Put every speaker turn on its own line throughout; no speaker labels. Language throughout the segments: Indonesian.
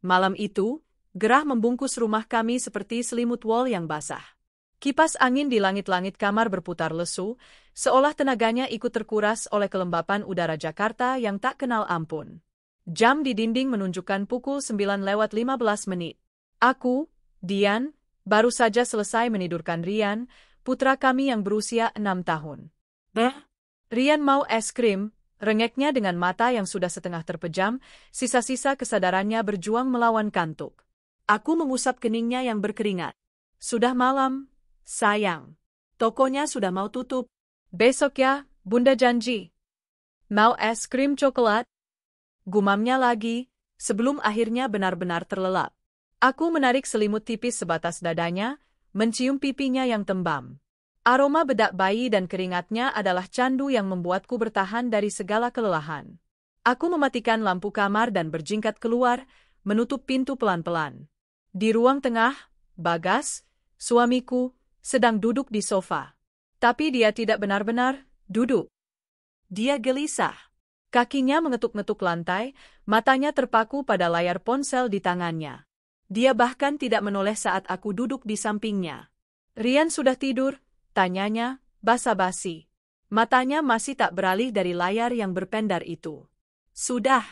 Malam itu, gerah membungkus rumah kami seperti selimut wol yang basah. Kipas angin di langit-langit kamar berputar lesu, seolah tenaganya ikut terkuras oleh kelembapan udara Jakarta yang tak kenal ampun. Jam di dinding menunjukkan pukul 9:15. Aku, Dian, baru saja selesai menidurkan Rian, putra kami yang berusia 6 tahun. Rian mau es krim, rengeknya dengan mata yang sudah setengah terpejam, sisa-sisa kesadarannya berjuang melawan kantuk. Aku mengusap keningnya yang berkeringat. Sudah malam, sayang. Tokonya sudah mau tutup. Besok ya, Bunda janji. Mau es krim coklat? Gumamnya lagi, sebelum akhirnya benar-benar terlelap. Aku menarik selimut tipis sebatas dadanya, mencium pipinya yang tembam. Aroma bedak bayi dan keringatnya adalah candu yang membuatku bertahan dari segala kelelahan. Aku mematikan lampu kamar dan berjingkat keluar, menutup pintu pelan-pelan. Di ruang tengah, Bagas, suamiku, sedang duduk di sofa. Tapi dia tidak benar-benar duduk. Dia gelisah. Kakinya mengetuk-ngetuk lantai, matanya terpaku pada layar ponsel di tangannya. Dia bahkan tidak menoleh saat aku duduk di sampingnya. Rian sudah tidur, tanyanya, basa-basi. Matanya masih tak beralih dari layar yang berpendar itu. Sudah.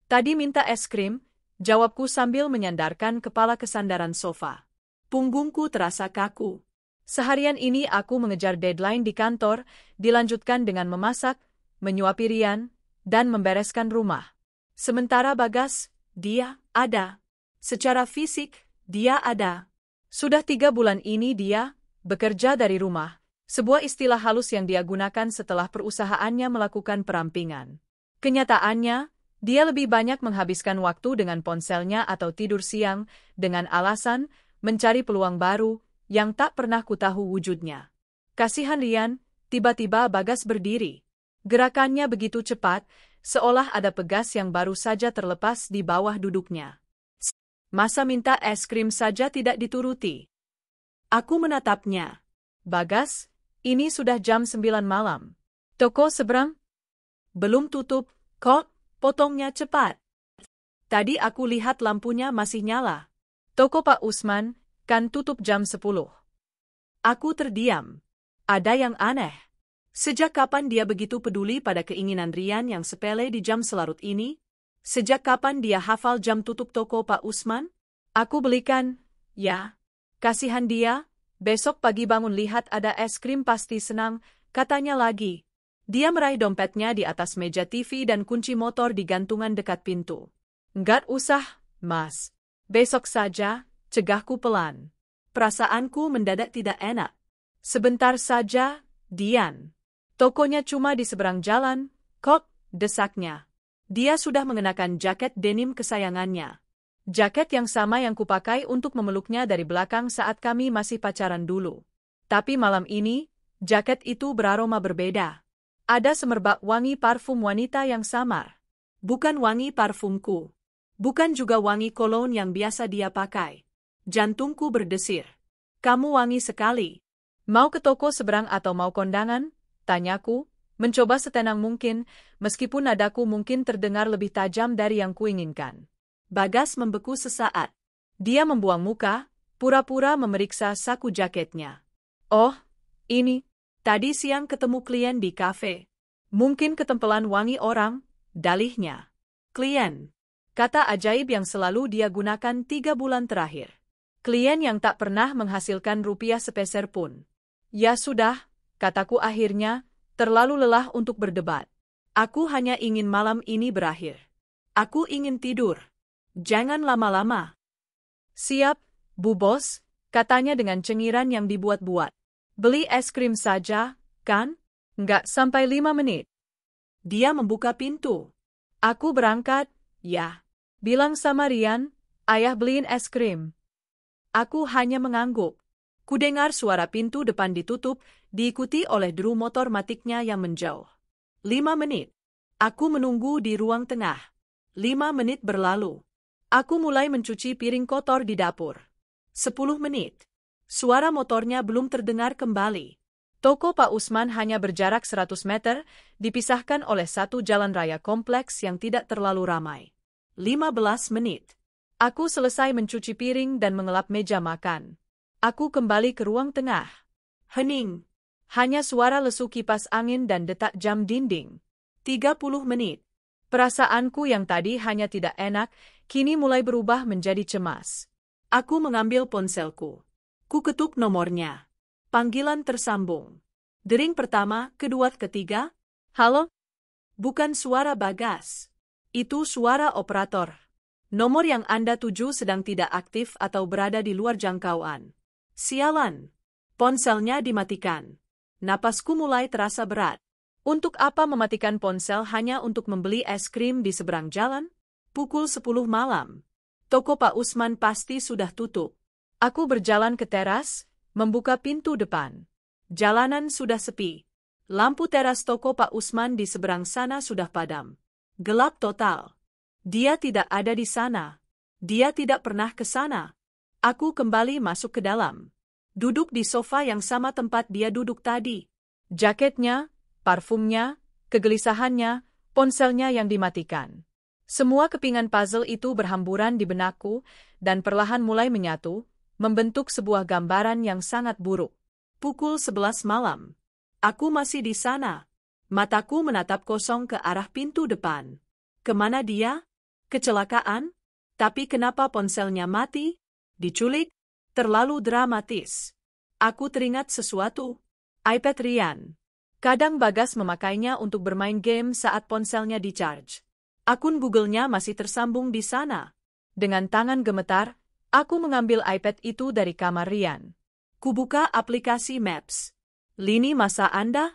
Tadi minta es krim, jawabku sambil menyandarkan kepala ke sandaran sofa. Punggungku terasa kaku. Seharian ini aku mengejar deadline di kantor, dilanjutkan dengan memasak, menyuapi Rian, dan membereskan rumah. Sementara Bagas, dia ada. Secara fisik, dia ada. Sudah 3 bulan ini dia bekerja dari rumah, sebuah istilah halus yang dia gunakan setelah perusahaannya melakukan perampingan. Kenyataannya, dia lebih banyak menghabiskan waktu dengan ponselnya atau tidur siang, dengan alasan mencari peluang baru yang tak pernah kutahu wujudnya. Kasihan Rian, tiba-tiba Bagas berdiri. Gerakannya begitu cepat, seolah ada pegas yang baru saja terlepas di bawah duduknya. Masa minta es krim saja tidak dituruti? Aku menatapnya. Bagas, ini sudah jam 9 malam. Toko seberang? Belum tutup, kok, potongnya cepat. Tadi aku lihat lampunya masih nyala. Toko Pak Usman, kan tutup jam 10. Aku terdiam. Ada yang aneh. Sejak kapan dia begitu peduli pada keinginan Rian yang sepele di jam selarut ini? Sejak kapan dia hafal jam tutup toko Pak Usman? Aku belikan, ya. Kasihan dia, besok pagi bangun lihat ada es krim pasti senang, katanya lagi. Dia meraih dompetnya di atas meja TV dan kunci motor di gantungan dekat pintu. Nggak usah, Mas. Besok saja, cegahku pelan. Perasaanku mendadak tidak enak. Sebentar saja, Dian. Tokonya cuma di seberang jalan, kok, desaknya. Dia sudah mengenakan jaket denim kesayangannya. Jaket yang sama yang kupakai untuk memeluknya dari belakang saat kami masih pacaran dulu. Tapi malam ini, jaket itu beraroma berbeda. Ada semerbak wangi parfum wanita yang samar. Bukan wangi parfumku. Bukan juga wangi kolon yang biasa dia pakai. Jantungku berdesir. Kamu wangi sekali. Mau ke toko seberang atau mau kondangan? Tanyaku, mencoba setenang mungkin, meskipun nadaku mungkin terdengar lebih tajam dari yang kuinginkan. Bagas membeku sesaat. Dia membuang muka, pura-pura memeriksa saku jaketnya. Oh, ini, tadi siang ketemu klien di kafe. Mungkin ketempelan wangi orang, dalihnya. Klien. Kata ajaib yang selalu dia gunakan 3 bulan terakhir. Klien yang tak pernah menghasilkan rupiah sepeser pun. Ya sudah, kataku akhirnya, terlalu lelah untuk berdebat. Aku hanya ingin malam ini berakhir. Aku ingin tidur. Jangan lama-lama. Siap, Bu Bos, katanya dengan cengiran yang dibuat-buat. Beli es krim saja, kan? Nggak sampai 5 menit. Dia membuka pintu. Aku berangkat, ya. Bilang sama Rian, ayah beliin es krim. Aku hanya mengangguk. Kudengar suara pintu depan ditutup, diikuti oleh deru motor matiknya yang menjauh. 5 menit. Aku menunggu di ruang tengah. 5 menit berlalu. Aku mulai mencuci piring kotor di dapur. 10 menit. Suara motornya belum terdengar kembali. Toko Pak Usman hanya berjarak 100 meter, dipisahkan oleh satu jalan raya kompleks yang tidak terlalu ramai. 15 menit. Aku selesai mencuci piring dan mengelap meja makan. Aku kembali ke ruang tengah. Hening. Hanya suara lesu kipas angin dan detak jam dinding. 30 menit. Perasaanku yang tadi hanya tidak enak, kini mulai berubah menjadi cemas. Aku mengambil ponselku. Ku ketuk nomornya. Panggilan tersambung. Dering pertama, kedua, ketiga. Halo? Bukan suara Bagas. Itu suara operator. Nomor yang Anda tuju sedang tidak aktif atau berada di luar jangkauan. Sialan. Ponselnya dimatikan. Napasku mulai terasa berat. Untuk apa mematikan ponsel hanya untuk membeli es krim di seberang jalan? Pukul 10 malam. Toko Pak Usman pasti sudah tutup. Aku berjalan ke teras, membuka pintu depan. Jalanan sudah sepi. Lampu teras toko Pak Usman di seberang sana sudah padam. Gelap total. Dia tidak ada di sana. Dia tidak pernah ke sana. Aku kembali masuk ke dalam. Duduk di sofa yang sama tempat dia duduk tadi. Jaketnya, parfumnya, kegelisahannya, ponselnya yang dimatikan. Semua kepingan puzzle itu berhamburan di benakku dan perlahan mulai menyatu, membentuk sebuah gambaran yang sangat buruk. Pukul 11 malam. Aku masih di sana. Mataku menatap kosong ke arah pintu depan. Kemana dia? Kecelakaan? Tapi kenapa ponselnya mati? Diculik? Terlalu dramatis. Aku teringat sesuatu. iPad Rian. Kadang Bagas memakainya untuk bermain game saat ponselnya di-charge. Akun Google-nya masih tersambung di sana. Dengan tangan gemetar, aku mengambil iPad itu dari kamar Rian. Kubuka aplikasi Maps. Lini masa Anda?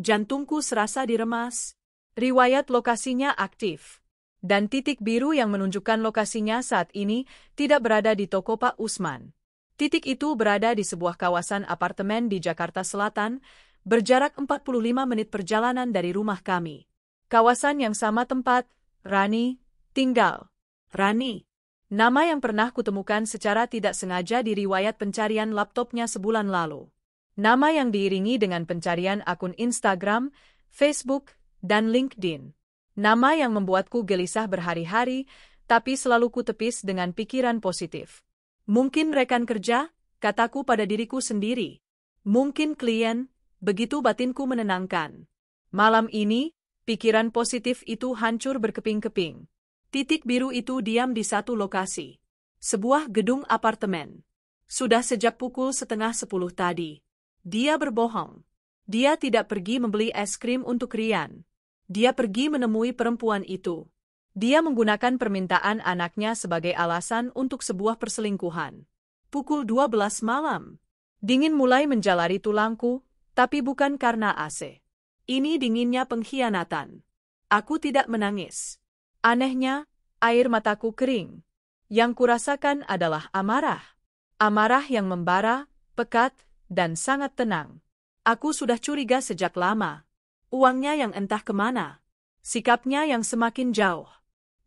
Jantungku serasa diremas. Riwayat lokasinya aktif. Dan titik biru yang menunjukkan lokasinya saat ini tidak berada di toko Pak Usman. Titik itu berada di sebuah kawasan apartemen di Jakarta Selatan, berjarak 45 menit perjalanan dari rumah kami. Kawasan yang sama tempat Rani tinggal. Rani. Nama yang pernah kutemukan secara tidak sengaja di riwayat pencarian laptopnya sebulan lalu. Nama yang diiringi dengan pencarian akun Instagram, Facebook, dan LinkedIn. Nama yang membuatku gelisah berhari-hari, tapi selalu kutepis dengan pikiran positif. Mungkin rekan kerja, kataku pada diriku sendiri. Mungkin klien, begitu batinku menenangkan. Malam ini, pikiran positif itu hancur berkeping-keping. Titik biru itu diam di satu lokasi. Sebuah gedung apartemen. Sudah sejak pukul 9:30 tadi. Dia berbohong. Dia tidak pergi membeli es krim untuk Rian. Dia pergi menemui perempuan itu. Dia menggunakan permintaan anaknya sebagai alasan untuk sebuah perselingkuhan. Pukul 12 malam. Dingin mulai menjalari tulangku, tapi bukan karena AC. Ini dinginnya pengkhianatan. Aku tidak menangis. Anehnya, air mataku kering. Yang kurasakan adalah amarah. Amarah yang membara, pekat, dan sangat tenang. Aku sudah curiga sejak lama. Uangnya yang entah kemana. Sikapnya yang semakin jauh.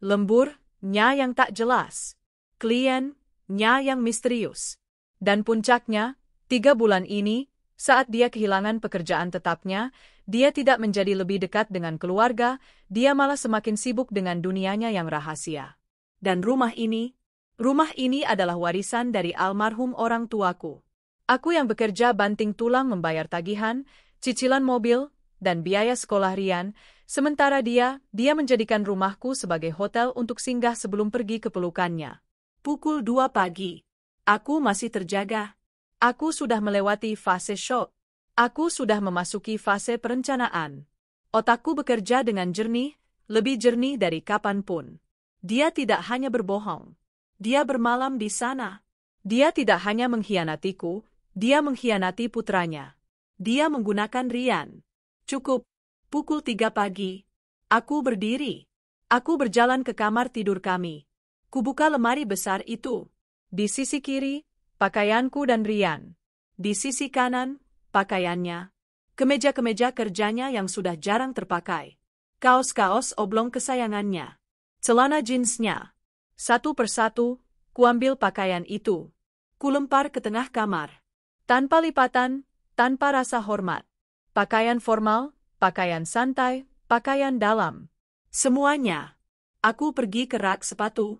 Lemburnya yang tak jelas. Kliennya yang misterius. Dan puncaknya, 3 bulan ini, saat dia kehilangan pekerjaan tetapnya, dia tidak menjadi lebih dekat dengan keluarga, dia malah semakin sibuk dengan dunianya yang rahasia. Dan rumah ini adalah warisan dari almarhum orang tuaku. Aku yang bekerja banting tulang membayar tagihan, cicilan mobil, dan biaya sekolah Rian, sementara dia menjadikan rumahku sebagai hotel untuk singgah sebelum pergi ke pelukannya. Pukul 2 pagi. Aku masih terjaga. Aku sudah melewati fase shock. Aku sudah memasuki fase perencanaan. Otakku bekerja dengan jernih, lebih jernih dari kapanpun. Dia tidak hanya berbohong. Dia bermalam di sana. Dia tidak hanya mengkhianatiku, dia mengkhianati putranya. Dia menggunakan Rian. Cukup. Pukul 3 pagi. Aku berdiri. Aku berjalan ke kamar tidur kami. Kubuka lemari besar itu. Di sisi kiri, pakaianku dan Rian. Di sisi kanan, pakaiannya. Kemeja-kemeja kerjanya yang sudah jarang terpakai. Kaos-kaos oblong kesayangannya. Celana jeansnya. Satu persatu, kuambil pakaian itu. Kulempar ke tengah kamar. Tanpa lipatan, tanpa rasa hormat. Pakaian formal, pakaian santai, pakaian dalam. Semuanya. Aku pergi ke rak sepatu.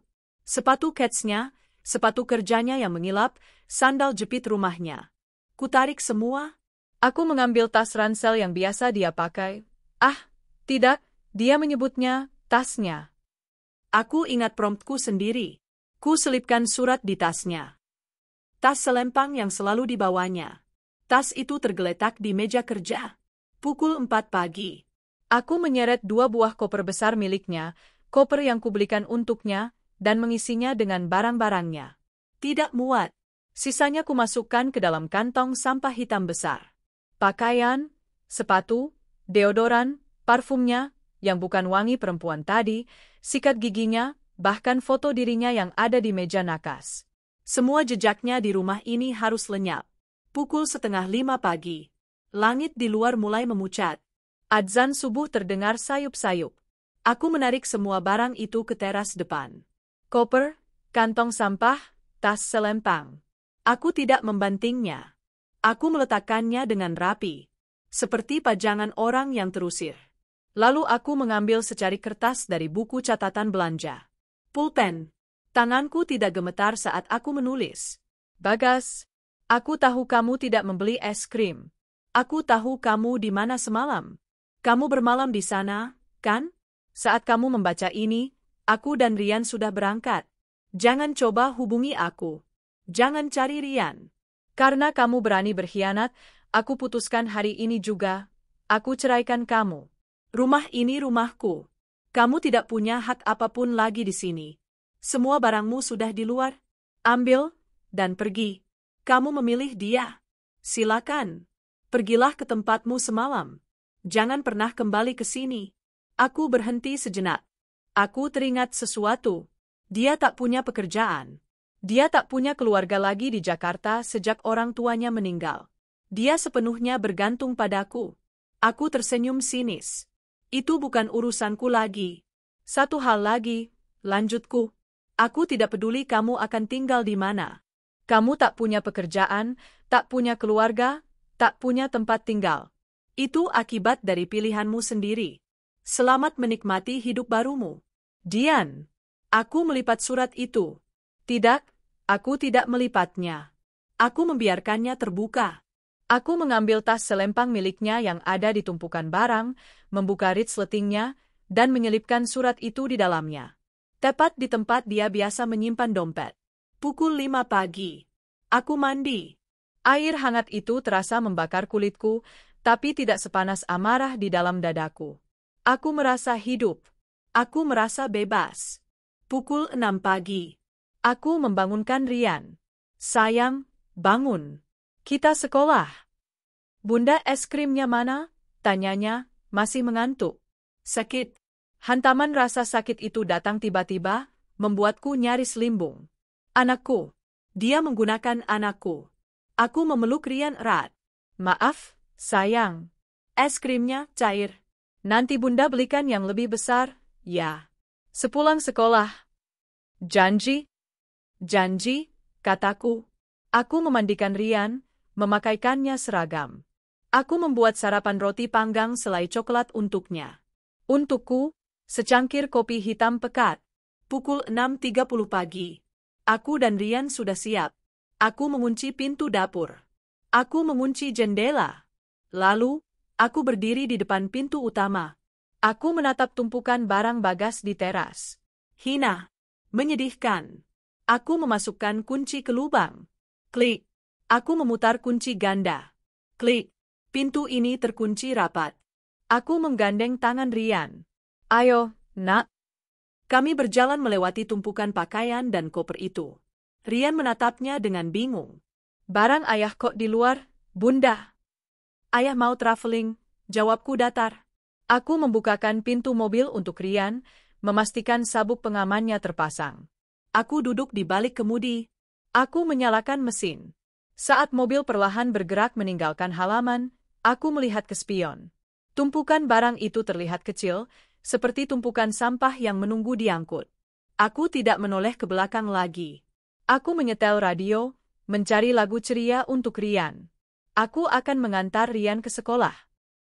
Sepatu Ketsnya, sepatu kerjanya yang mengilap, sandal jepit rumahnya. Kutarik semua. Aku mengambil tas ransel yang biasa dia pakai. Ah, tidak, dia menyebutnya tasnya. Aku ingat promptku sendiri. Ku selipkan surat di tasnya. Tas selempang yang selalu dibawanya. Tas itu tergeletak di meja kerja. Pukul 4 pagi. Aku menyeret 2 buah koper besar miliknya, koper yang kubelikan untuknya, dan mengisinya dengan barang-barangnya. Tidak muat. Sisanya kumasukkan ke dalam kantong sampah hitam besar. Pakaian, sepatu, deodoran, parfumnya, yang bukan wangi perempuan tadi, sikat giginya, bahkan foto dirinya yang ada di meja nakas. Semua jejaknya di rumah ini harus lenyap. Pukul 4:30 pagi. Langit di luar mulai memucat. Adzan subuh terdengar sayup-sayup. Aku menarik semua barang itu ke teras depan. Koper, kantong sampah, tas selempang. Aku tidak membantingnya. Aku meletakkannya dengan rapi, seperti pajangan orang yang terusir. Lalu aku mengambil secari kertas dari buku catatan belanja. Pulpen. Tanganku tidak gemetar saat aku menulis. Bagas, aku tahu kamu tidak membeli es krim. Aku tahu kamu di mana semalam. Kamu bermalam di sana, kan? Saat kamu membaca ini, aku dan Rian sudah berangkat. Jangan coba hubungi aku. Jangan cari Rian. Karena kamu berani berkhianat, aku putuskan hari ini juga. Aku ceraikan kamu. Rumah ini rumahku. Kamu tidak punya hak apapun lagi di sini. Semua barangmu sudah di luar. Ambil, dan pergi. Kamu memilih dia. Silakan. Pergilah ke tempatmu semalam. Jangan pernah kembali ke sini. Aku berhenti sejenak. Aku teringat sesuatu. Dia tak punya pekerjaan. Dia tak punya keluarga lagi di Jakarta sejak orang tuanya meninggal. Dia sepenuhnya bergantung padaku. Aku tersenyum sinis. Itu bukan urusanku lagi. Satu hal lagi, lanjutku. Aku tidak peduli kamu akan tinggal di mana. Kamu tak punya pekerjaan, tak punya keluarga, tak punya tempat tinggal. Itu akibat dari pilihanmu sendiri. Selamat menikmati hidup barumu. Dian. Aku melipat surat itu. Tidak, aku tidak melipatnya. Aku membiarkannya terbuka. Aku mengambil tas selempang miliknya yang ada di tumpukan barang, membuka resletingnya, dan menyelipkan surat itu di dalamnya. Tepat di tempat dia biasa menyimpan dompet. Pukul 5 pagi. Aku mandi. Air hangat itu terasa membakar kulitku, tapi tidak sepanas amarah di dalam dadaku. Aku merasa hidup. Aku merasa bebas. Pukul 6 pagi. Aku membangunkan Rian. Sayang, bangun. Kita sekolah. Bunda, es krimnya mana? Tanyanya, masih mengantuk. Sakit. Hantaman rasa sakit itu datang tiba-tiba, membuatku nyaris limbung. Anakku. Dia menggunakan anakku. Aku memeluk Rian erat. Maaf, sayang. Es krimnya cair. Nanti Bunda belikan yang lebih besar, ya. Sepulang sekolah. Janji? Janji, kataku. Aku memandikan Rian, memakaikannya seragam. Aku membuat sarapan roti panggang selai coklat untuknya. Untukku, secangkir kopi hitam pekat. Pukul 6:30 pagi. Aku dan Rian sudah siap. Aku mengunci pintu dapur. Aku mengunci jendela. Lalu, aku berdiri di depan pintu utama. Aku menatap tumpukan barang Bagas di teras. Hina. Menyedihkan. Aku memasukkan kunci ke lubang. Klik. Aku memutar kunci ganda. Klik. Pintu ini terkunci rapat. Aku menggandeng tangan Rian. Ayo, nak. Kami berjalan melewati tumpukan pakaian dan koper itu. Rian menatapnya dengan bingung. Barang ayah kok di luar, Bunda? Ayah mau traveling, jawabku datar. Aku membukakan pintu mobil untuk Rian, memastikan sabuk pengamannya terpasang. Aku duduk di balik kemudi. Aku menyalakan mesin. Saat mobil perlahan bergerak meninggalkan halaman, aku melihat ke spion. Tumpukan barang itu terlihat kecil, seperti tumpukan sampah yang menunggu diangkut. Aku tidak menoleh ke belakang lagi. Aku menyetel radio, mencari lagu ceria untuk Rian. Aku akan mengantar Rian ke sekolah.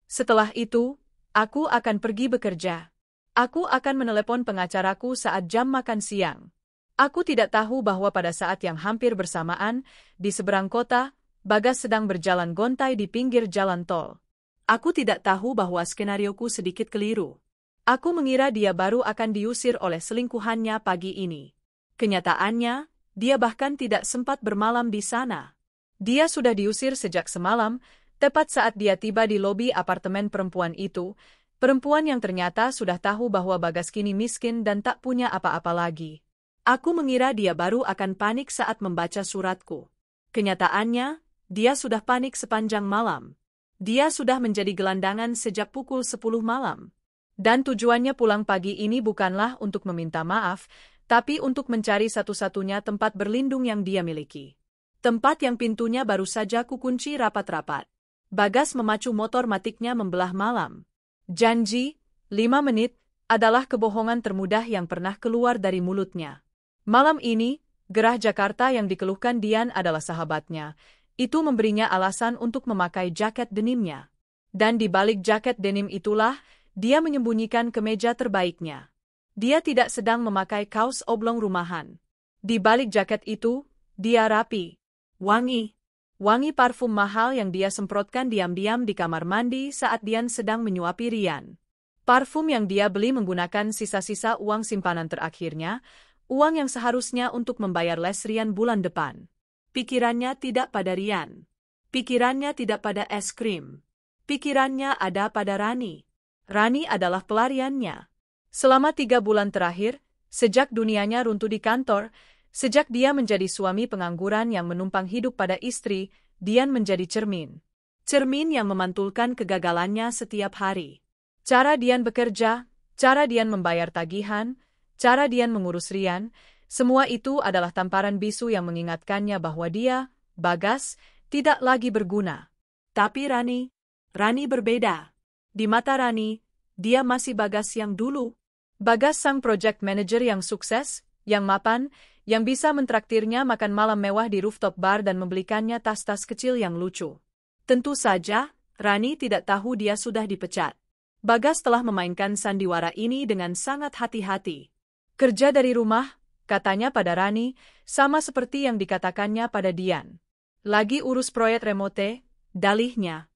Setelah itu, aku akan pergi bekerja. Aku akan menelepon pengacaraku saat jam makan siang. Aku tidak tahu bahwa pada saat yang hampir bersamaan, di seberang kota, Bagas sedang berjalan gontai di pinggir jalan tol. Aku tidak tahu bahwa skenarioku sedikit keliru. Aku mengira dia baru akan diusir oleh selingkuhannya pagi ini. Kenyataannya, dia bahkan tidak sempat bermalam di sana. Dia sudah diusir sejak semalam, tepat saat dia tiba di lobi apartemen perempuan itu, perempuan yang ternyata sudah tahu bahwa Bagas kini miskin dan tak punya apa-apa lagi. Aku mengira dia baru akan panik saat membaca suratku. Kenyataannya, dia sudah panik sepanjang malam. Dia sudah menjadi gelandangan sejak pukul 10 malam. Dan tujuannya pulang pagi ini bukanlah untuk meminta maaf, tapi untuk mencari satu-satunya tempat berlindung yang dia miliki. Tempat yang pintunya baru saja kukunci rapat-rapat. Bagas memacu motor matiknya membelah malam. Janji, 5 menit, adalah kebohongan termudah yang pernah keluar dari mulutnya. Malam ini, gerah Jakarta yang dikeluhkan Dian adalah sahabatnya. Itu memberinya alasan untuk memakai jaket denimnya. Dan di balik jaket denim itulah, dia menyembunyikan kemeja terbaiknya. Dia tidak sedang memakai kaos oblong rumahan. Di balik jaket itu, dia rapi, wangi. Wangi parfum mahal yang dia semprotkan diam-diam di kamar mandi saat Dian sedang menyuapi Rian. Parfum yang dia beli menggunakan sisa-sisa uang simpanan terakhirnya, uang yang seharusnya untuk membayar les Rian bulan depan. Pikirannya tidak pada Rian. Pikirannya tidak pada es krim. Pikirannya ada pada Rani. Rani adalah pelariannya. Selama 3 bulan terakhir, sejak dunianya runtuh di kantor, sejak dia menjadi suami pengangguran yang menumpang hidup pada istri, Dian menjadi cermin. Cermin yang memantulkan kegagalannya setiap hari. Cara Dian bekerja, cara Dian membayar tagihan, cara Dian mengurus Rian, semua itu adalah tamparan bisu yang mengingatkannya bahwa dia, Bagas, tidak lagi berguna. Tapi Rani berbeda. Di mata Rani, dia masih Bagas yang dulu. Bagas sang project manager yang sukses, yang mapan, yang bisa mentraktirnya makan malam mewah di rooftop bar dan membelikannya tas-tas kecil yang lucu. Tentu saja, Rani tidak tahu dia sudah dipecat. Bagas telah memainkan sandiwara ini dengan sangat hati-hati. Kerja dari rumah, katanya pada Rani, sama seperti yang dikatakannya pada Dian. Lagi urus proyek remote, dalihnya.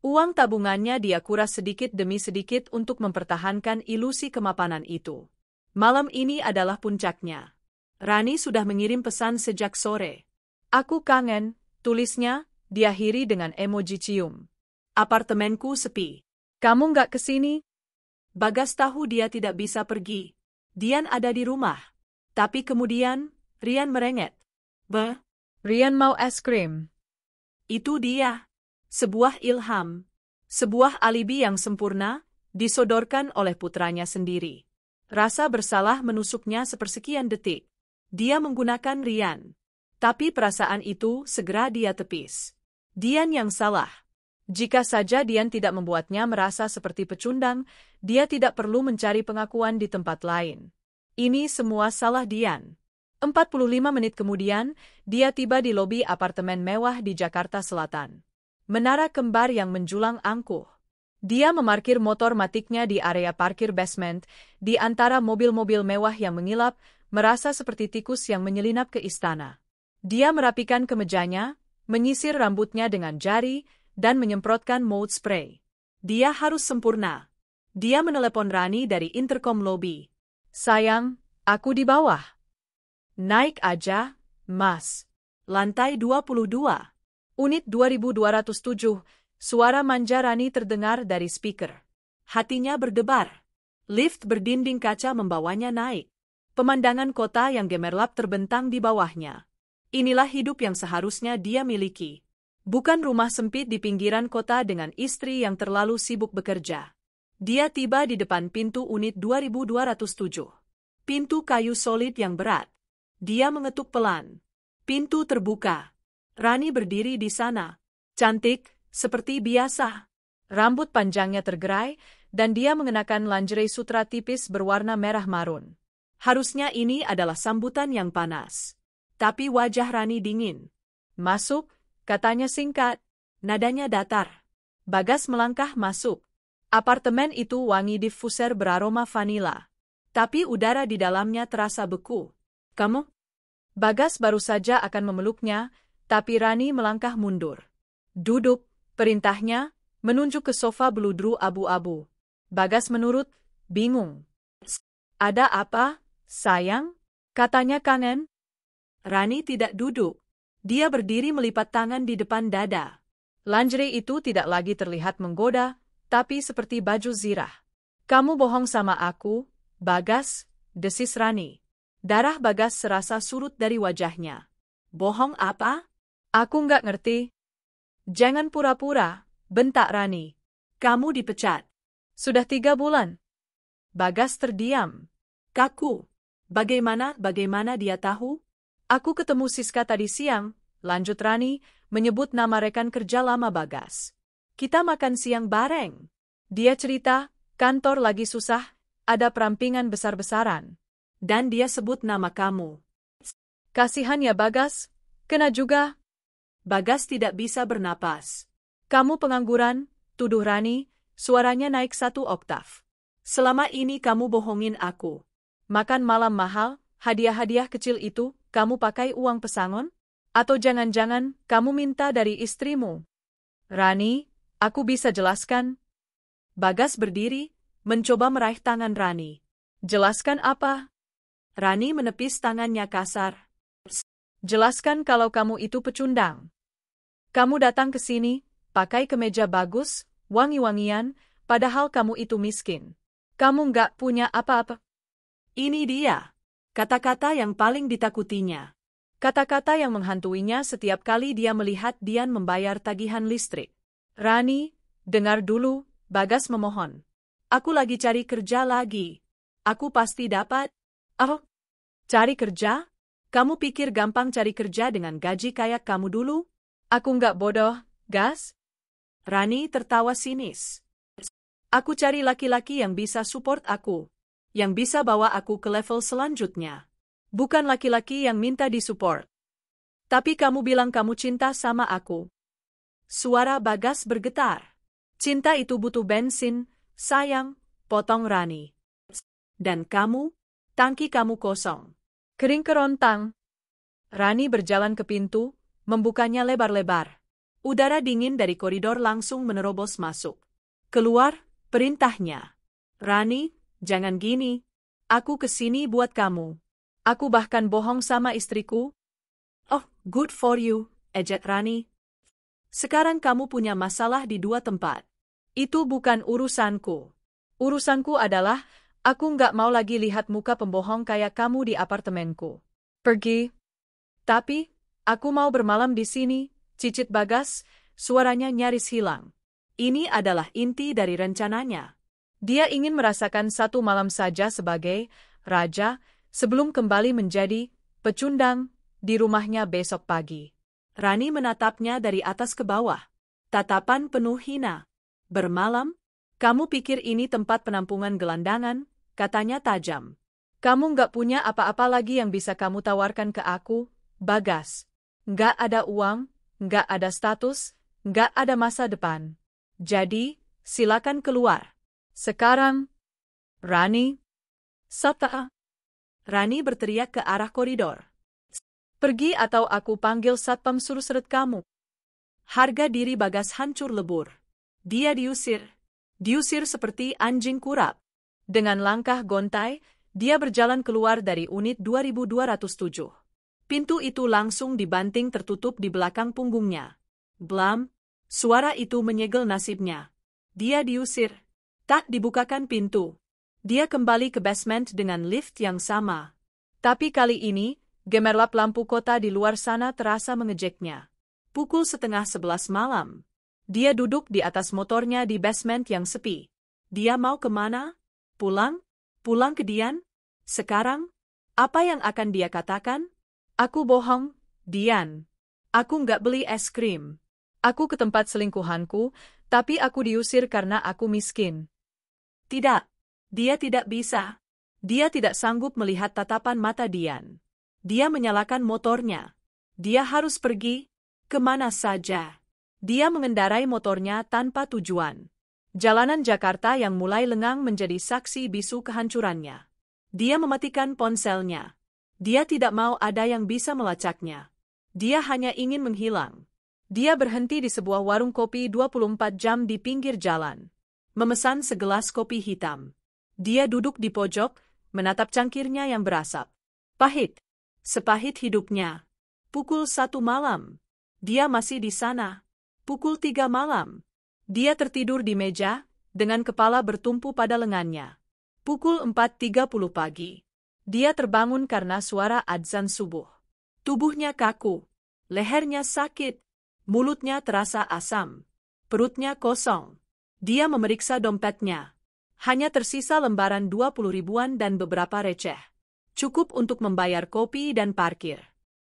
Uang tabungannya dia kuras sedikit demi sedikit untuk mempertahankan ilusi kemapanan itu. Malam ini adalah puncaknya. Rani sudah mengirim pesan sejak sore. Aku kangen, tulisnya, diakhiri dengan emoji cium. Apartemenku sepi. Kamu nggak kesini? Bagas tahu dia tidak bisa pergi. Dian ada di rumah. Tapi kemudian, Rian merengek. Rian mau es krim. Itu dia. Sebuah ilham. Sebuah alibi yang sempurna, disodorkan oleh putranya sendiri. Rasa bersalah menusuknya sepersekian detik. Dia menggunakan Rian. Tapi perasaan itu segera dia tepis. Dian yang salah. Jika saja Dian tidak membuatnya merasa seperti pecundang, dia tidak perlu mencari pengakuan di tempat lain. Ini semua salah Dian. 45 menit kemudian, dia tiba di lobi apartemen mewah di Jakarta Selatan. Menara kembar yang menjulang angkuh. Dia memarkir motor matiknya di area parkir basement, di antara mobil-mobil mewah yang mengilap, merasa seperti tikus yang menyelinap ke istana. Dia merapikan kemejanya, menyisir rambutnya dengan jari, dan menyemprotkan mood spray. Dia harus sempurna. Dia menelepon Rani dari intercom lobi. Sayang, aku di bawah. Naik aja, Mas. Lantai 22. Unit 2207. Suara manja Rani terdengar dari speaker. Hatinya berdebar. Lift berdinding kaca membawanya naik. Pemandangan kota yang gemerlap terbentang di bawahnya. Inilah hidup yang seharusnya dia miliki. Bukan rumah sempit di pinggiran kota dengan istri yang terlalu sibuk bekerja. Dia tiba di depan pintu unit 2207. Pintu kayu solid yang berat. Dia mengetuk pelan. Pintu terbuka. Rani berdiri di sana. Cantik, seperti biasa. Rambut panjangnya tergerai, dan dia mengenakan lingerie sutra tipis berwarna merah marun. Harusnya ini adalah sambutan yang panas. Tapi wajah Rani dingin. Masuk, katanya singkat. Nadanya datar. Bagas melangkah masuk. Apartemen itu wangi diffuser beraroma vanila. Tapi udara di dalamnya terasa beku. Kamu? Bagas baru saja akan memeluknya, tapi Rani melangkah mundur. Duduk, perintahnya, menunjuk ke sofa beludru abu-abu. Bagas menurut, bingung. Ada apa, sayang? Katanya kangen. Rani tidak duduk. Dia berdiri melipat tangan di depan dada. Lingerie itu tidak lagi terlihat menggoda, tapi seperti baju zirah. Kamu bohong sama aku, Bagas, desis Rani. Darah Bagas serasa surut dari wajahnya. Bohong apa? Aku nggak ngerti. Jangan pura-pura, bentak Rani. Kamu dipecat. Sudah 3 bulan. Bagas terdiam. Kaku. Bagaimana dia tahu? Aku ketemu Siska tadi siang, lanjut Rani, menyebut nama rekan kerja lama Bagas. Kita makan siang bareng. Dia cerita, kantor lagi susah, ada perampingan besar-besaran. Dan dia sebut nama kamu. Kasihan ya Bagas, kena juga. Bagas tidak bisa bernapas. Kamu pengangguran, tuduh Rani, suaranya naik 1 oktav. Selama ini kamu bohongin aku. Makan malam mahal, hadiah-hadiah kecil itu, kamu pakai uang pesangon? Atau jangan-jangan kamu minta dari istrimu? Rani, aku bisa jelaskan. Bagas berdiri, mencoba meraih tangan Rani. Jelaskan apa? Rani menepis tangannya kasar. Jelaskan kalau kamu itu pecundang. Kamu datang ke sini, pakai kemeja bagus, wangi-wangian, padahal kamu itu miskin. Kamu nggak punya apa-apa. Ini dia. Kata-kata yang paling ditakutinya. Kata-kata yang menghantuinya setiap kali dia melihat Dian membayar tagihan listrik. Rani, dengar dulu, Bagas memohon. Aku lagi cari kerja lagi. Aku pasti dapat. Oh, cari kerja? Kamu pikir gampang cari kerja dengan gaji kayak kamu dulu? Aku nggak bodoh, Gas. Rani tertawa sinis. Aku cari laki-laki yang bisa support aku. Yang bisa bawa aku ke level selanjutnya. Bukan laki-laki yang minta disupport. Tapi kamu bilang kamu cinta sama aku. Suara Bagas bergetar. Cinta itu butuh bensin, sayang, potong Rani. Dan kamu, tangki kamu kosong. Kering kerontang. Rani berjalan ke pintu, membukanya lebar-lebar. Udara dingin dari koridor langsung menerobos masuk. Keluar, perintahnya. Rani, jangan gini. Aku kesini buat kamu. Aku bahkan bohong sama istriku. Oh, good for you, ejek Rani. Sekarang kamu punya masalah di 2 tempat. Itu bukan urusanku. Urusanku adalah, aku nggak mau lagi lihat muka pembohong kayak kamu di apartemenku. Pergi. Tapi, aku mau bermalam di sini, cicit Bagas, suaranya nyaris hilang. Ini adalah inti dari rencananya. Dia ingin merasakan 1 malam saja sebagai raja, sebelum kembali menjadi pecundang di rumahnya besok pagi. Rani menatapnya dari atas ke bawah. Tatapan penuh hina. Bermalam? Kamu pikir ini tempat penampungan gelandangan? Katanya tajam. Kamu nggak punya apa-apa lagi yang bisa kamu tawarkan ke aku, Bagas. Nggak ada uang, nggak ada status, nggak ada masa depan. Jadi, silakan keluar. Sekarang, Rani. Sata. Rani berteriak ke arah koridor. Pergi atau aku panggil satpam suruh seret kamu. Harga diri Bagas hancur lebur. Dia diusir. Diusir seperti anjing kurap. Dengan langkah gontai, dia berjalan keluar dari unit 2207. Pintu itu langsung dibanting tertutup di belakang punggungnya. Blam, suara itu menyegel nasibnya. Dia diusir. Tak dibukakan pintu. Dia kembali ke basement dengan lift yang sama. Tapi kali ini, gemerlap lampu kota di luar sana terasa mengejeknya. Pukul 10:30 malam. Dia duduk di atas motornya di basement yang sepi. Dia mau kemana? Pulang? Pulang ke Dian? Sekarang? Apa yang akan dia katakan? Aku bohong, Dian. Aku nggak beli es krim. Aku ke tempat selingkuhanku, tapi aku diusir karena aku miskin. Tidak. Dia tidak bisa. Dia tidak sanggup melihat tatapan mata Dian. Dia menyalakan motornya. Dia harus pergi kemana saja. Dia mengendarai motornya tanpa tujuan. Jalanan Jakarta yang mulai lengang menjadi saksi bisu kehancurannya. Dia mematikan ponselnya. Dia tidak mau ada yang bisa melacaknya. Dia hanya ingin menghilang. Dia berhenti di sebuah warung kopi 24 jam di pinggir jalan. Memesan segelas kopi hitam. Dia duduk di pojok, menatap cangkirnya yang berasap. Pahit. Sepahit hidupnya. Pukul 1 malam. Dia masih di sana. Pukul 3 malam. Dia tertidur di meja, dengan kepala bertumpu pada lengannya. Pukul 4.30 pagi. Dia terbangun karena suara adzan subuh. Tubuhnya kaku. Lehernya sakit. Mulutnya terasa asam. Perutnya kosong. Dia memeriksa dompetnya. Hanya tersisa lembaran 20 ribuan dan beberapa receh. Cukup untuk membayar kopi dan parkir.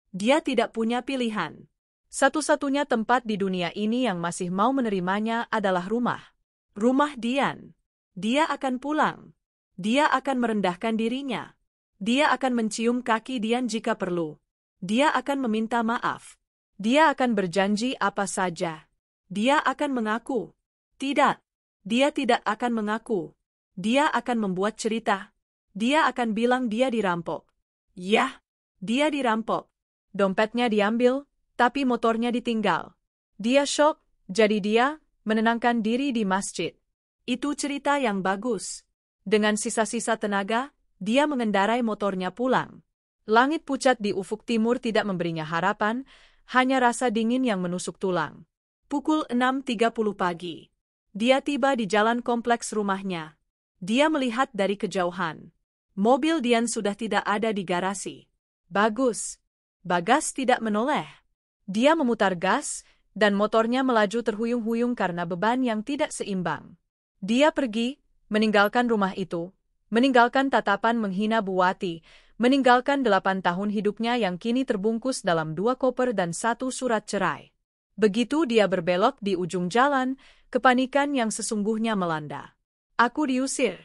Dia tidak punya pilihan. Satu-satunya tempat di dunia ini yang masih mau menerimanya adalah rumah. Rumah Dian. Dia akan pulang. Dia akan merendahkan dirinya. Dia akan mencium kaki Dian jika perlu. Dia akan meminta maaf. Dia akan berjanji apa saja. Dia akan mengaku. Tidak. Dia tidak akan mengaku. Dia akan membuat cerita. Dia akan bilang dia dirampok. Yah, dia dirampok. Dompetnya diambil, tapi motornya ditinggal. Dia syok, jadi dia menenangkan diri di masjid. Itu cerita yang bagus. Dengan sisa-sisa tenaga, dia mengendarai motornya pulang. Langit pucat di ufuk timur tidak memberinya harapan, hanya rasa dingin yang menusuk tulang. Pukul 6.30 pagi. Dia tiba di jalan kompleks rumahnya. Dia melihat dari kejauhan. Mobil Dian sudah tidak ada di garasi. Bagus. Bagas tidak menoleh. Dia memutar gas, dan motornya melaju terhuyung-huyung karena beban yang tidak seimbang. Dia pergi, meninggalkan rumah itu, meninggalkan tatapan menghina Buwati, meninggalkan 8 tahun hidupnya yang kini terbungkus dalam 2 koper dan 1 surat cerai. Begitu dia berbelok di ujung jalan, kepanikan yang sesungguhnya melanda. Aku diusir.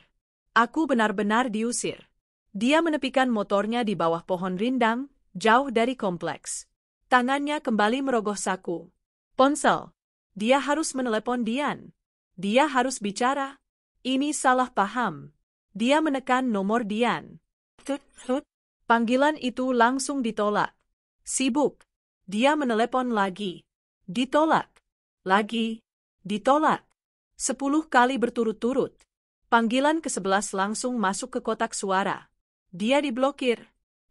Aku benar-benar diusir. Dia menepikan motornya di bawah pohon rindang, jauh dari kompleks. Tangannya kembali merogoh saku. Ponsel. Dia harus menelepon Dian. Dia harus bicara. Ini salah paham. Dia menekan nomor Dian. Tut. Panggilan itu langsung ditolak. Sibuk. Dia menelepon lagi. Ditolak. Lagi. Ditolak. 10 kali berturut-turut. Panggilan ke-11 langsung masuk ke kotak suara. Dia diblokir.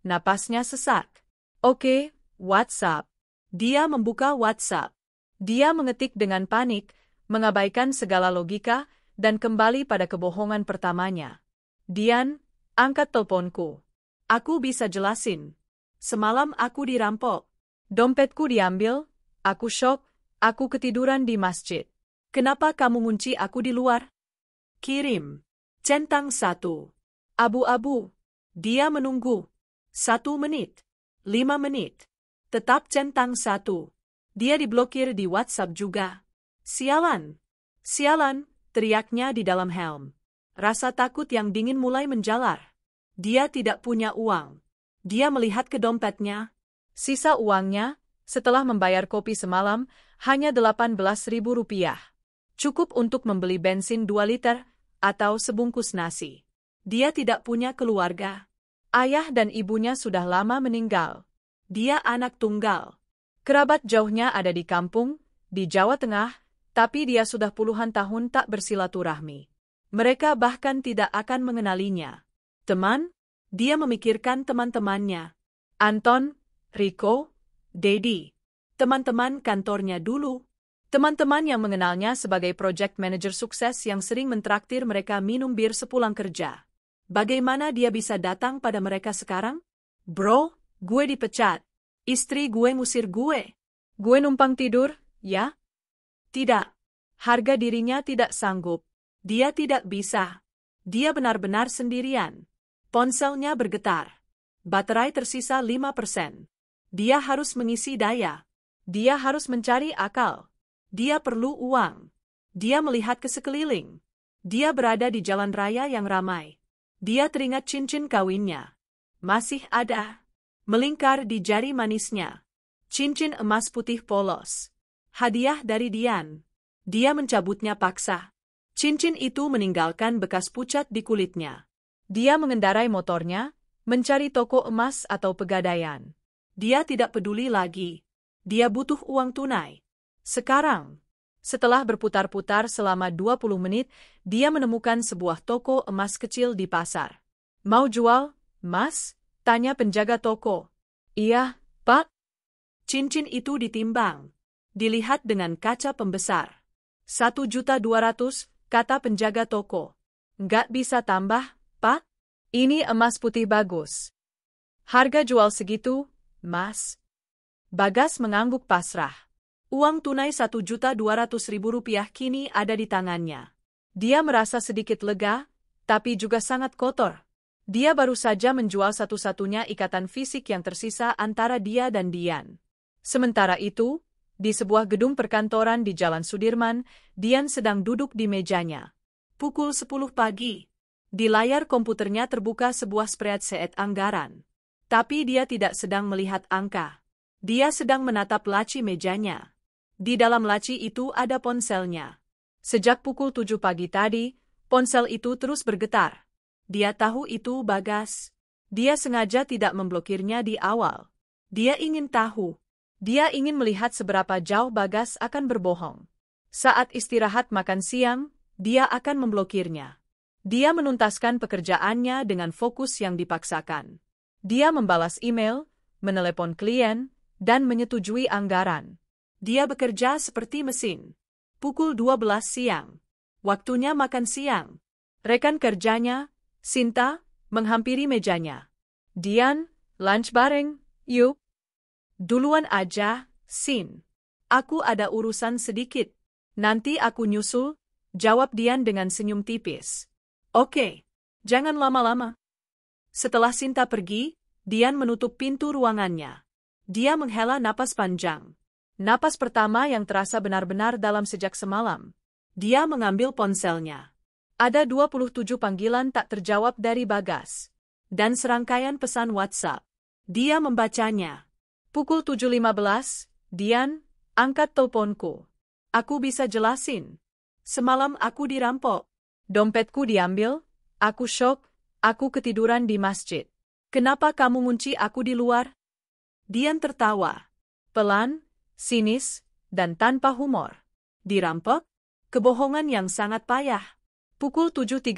Napasnya sesak. Oke, WhatsApp. Dia membuka WhatsApp. Dia mengetik dengan panik, mengabaikan segala logika, dan kembali pada kebohongan pertamanya. Dian, angkat teleponku. Aku bisa jelasin. Semalam aku dirampok. Dompetku diambil, aku syok, aku ketiduran di masjid. Kenapa kamu ngunci aku di luar? Kirim. Centang 1. Abu-abu. Dia menunggu. 1 menit. 5 menit. Tetap centang 1. Dia diblokir di WhatsApp juga. Sialan. Sialan, teriaknya di dalam helm. Rasa takut yang dingin mulai menjalar. Dia tidak punya uang. Dia melihat ke dompetnya. Sisa uangnya, setelah membayar kopi semalam, hanya Rp18.000. Cukup untuk membeli bensin 2 liter, atau sebungkus nasi. Dia tidak punya keluarga. Ayah dan ibunya sudah lama meninggal. Dia anak tunggal. Kerabat jauhnya ada di kampung, di Jawa Tengah, tapi dia sudah puluhan tahun tak bersilaturahmi. Mereka bahkan tidak akan mengenalinya. Teman? Dia memikirkan teman-temannya. Anton, Rico, Dedi. Teman-teman kantornya dulu. Teman-teman yang mengenalnya sebagai project manager sukses yang sering mentraktir mereka minum bir sepulang kerja. Bagaimana dia bisa datang pada mereka sekarang? Bro, gue dipecat. Istri gue ngusir gue. Gue numpang tidur, ya? Tidak. Harga dirinya tidak sanggup. Dia tidak bisa. Dia benar-benar sendirian. Ponselnya bergetar. Baterai tersisa 5%. Dia harus mengisi daya. Dia harus mencari akal. Dia perlu uang. Dia melihat ke sekeliling. Dia berada di jalan raya yang ramai. Dia teringat cincin kawinnya. Masih ada. Melingkar di jari manisnya. Cincin emas putih polos. Hadiah dari Dian. Dia mencabutnya paksa. Cincin itu meninggalkan bekas pucat di kulitnya. Dia mengendarai motornya, Mencari toko emas atau pegadaian. Dia tidak peduli lagi. Dia butuh uang tunai. Sekarang, setelah berputar-putar selama 20 menit, dia menemukan sebuah toko emas kecil di pasar. Mau jual, Mas? Tanya penjaga toko. Iya, Pak. Cincin itu ditimbang. Dilihat dengan kaca pembesar. 1.200.000, kata penjaga toko. Nggak bisa tambah, Pak? Ini emas putih bagus. Harga jual segitu, Mas. Bagas mengangguk pasrah. Uang tunai Rp1.200.000 kini ada di tangannya. Dia merasa sedikit lega, tapi juga sangat kotor. Dia baru saja menjual satu-satunya ikatan fisik yang tersisa antara dia dan Dian. Sementara itu, di sebuah gedung perkantoran di Jalan Sudirman, Dian sedang duduk di mejanya. Pukul 10 pagi. Di layar komputernya terbuka sebuah spreadsheet anggaran. Tapi dia tidak sedang melihat angka. Dia sedang menatap laci mejanya. Di dalam laci itu ada ponselnya. Sejak pukul 7 pagi tadi, ponsel itu terus bergetar. Dia tahu itu Bagas. Dia sengaja tidak memblokirnya di awal. Dia ingin tahu. Dia ingin melihat seberapa jauh Bagas akan berbohong. Saat istirahat makan siang, dia akan memblokirnya. Dia menuntaskan pekerjaannya dengan fokus yang dipaksakan. Dia membalas email, menelepon klien, dan menyetujui anggaran. Dia bekerja seperti mesin. Pukul 12 siang. Waktunya makan siang. Rekan kerjanya, Sinta, menghampiri mejanya. Dian, lunch bareng, yuk. Duluan aja, Sin. Aku ada urusan sedikit. Nanti aku nyusul, jawab Dian dengan senyum tipis. Oke, jangan lama-lama. Setelah Sinta pergi, Dian menutup pintu ruangannya. Dia menghela napas panjang. Napas pertama yang terasa benar-benar dalam sejak semalam. Dia mengambil ponselnya. Ada 27 panggilan tak terjawab dari Bagas. Dan serangkaian pesan WhatsApp. Dia membacanya. Pukul 7.15, Dian, angkat teleponku. Aku bisa jelasin. Semalam aku dirampok. Dompetku diambil, aku syok, aku ketiduran di masjid. Kenapa kamu ngunci aku di luar? Dian tertawa. Pelan, sinis, dan tanpa humor. Dirampok? Kebohongan yang sangat payah. Pukul 7.30.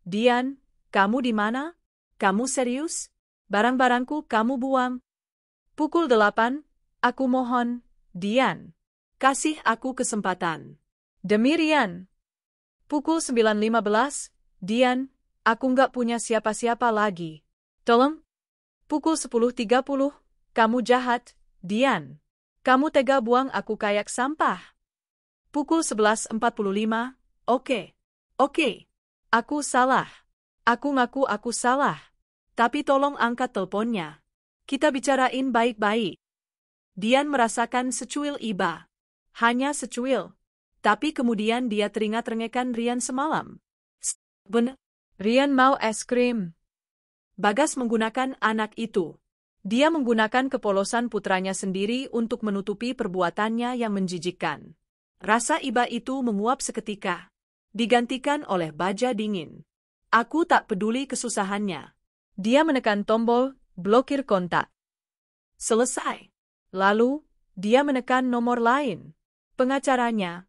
Dian, kamu di mana? Kamu serius? Barang-barangku kamu buang. Pukul 8. Aku mohon, Dian. Kasih aku kesempatan. Demi Rian. Pukul 9.15. Dian, aku nggak punya siapa-siapa lagi. Tolong. Pukul 10.30. Kamu jahat, Dian. Kamu tega buang aku kayak sampah. Pukul 11.45. Oke. Oke, aku salah. Aku ngaku aku salah. Tapi tolong angkat teleponnya. Kita bicarain baik-baik. Dian merasakan secuil iba. Hanya secuil. Tapi kemudian dia teringat rengekan Rian semalam. Bener. Rian mau es krim. Bagas menggunakan anak itu. Dia menggunakan kepolosan putranya sendiri untuk menutupi perbuatannya yang menjijikkan. Rasa iba itu menguap seketika. Digantikan oleh baja dingin. Aku tak peduli kesusahannya. Dia menekan tombol, blokir kontak. Selesai. Lalu, dia menekan nomor lain. Pengacaranya.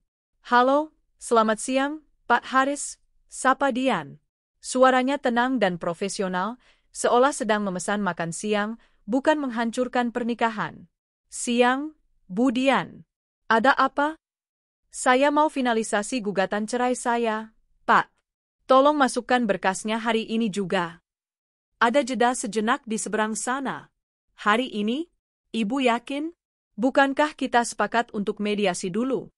Halo, selamat siang, Pak Haris, sapa Dian. Suaranya tenang dan profesional, seolah sedang memesan makan siang, bukan menghancurkan pernikahan. Siang, Bu Dian. Ada apa? Saya mau finalisasi gugatan cerai saya, Pak. Tolong masukkan berkasnya hari ini juga. Ada jeda sejenak di seberang sana. Hari ini? Ibu yakin? Bukankah kita sepakat untuk mediasi dulu?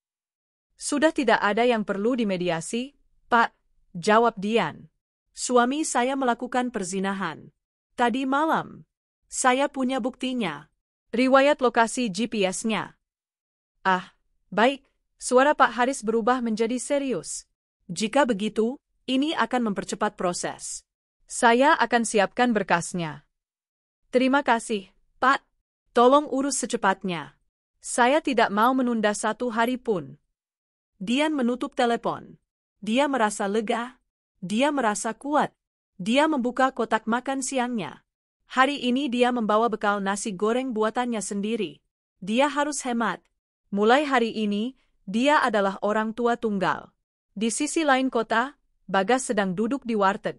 Sudah tidak ada yang perlu dimediasi, Pak, jawab Dian. Suami saya melakukan perzinahan. Tadi malam. Saya punya buktinya. Riwayat lokasi GPS-nya. Ah, baik. Suara Pak Haris berubah menjadi serius. Jika begitu, ini akan mempercepat proses. Saya akan siapkan berkasnya. Terima kasih, Pak. Tolong urus secepatnya. Saya tidak mau menunda 1 hari pun. Dian menutup telepon. Dia merasa lega. Dia merasa kuat. Dia membuka kotak makan siangnya. Hari ini dia membawa bekal nasi goreng buatannya sendiri. Dia harus hemat. Mulai hari ini, dia adalah orang tua tunggal. Di sisi lain kota, Bagas sedang duduk di warteg.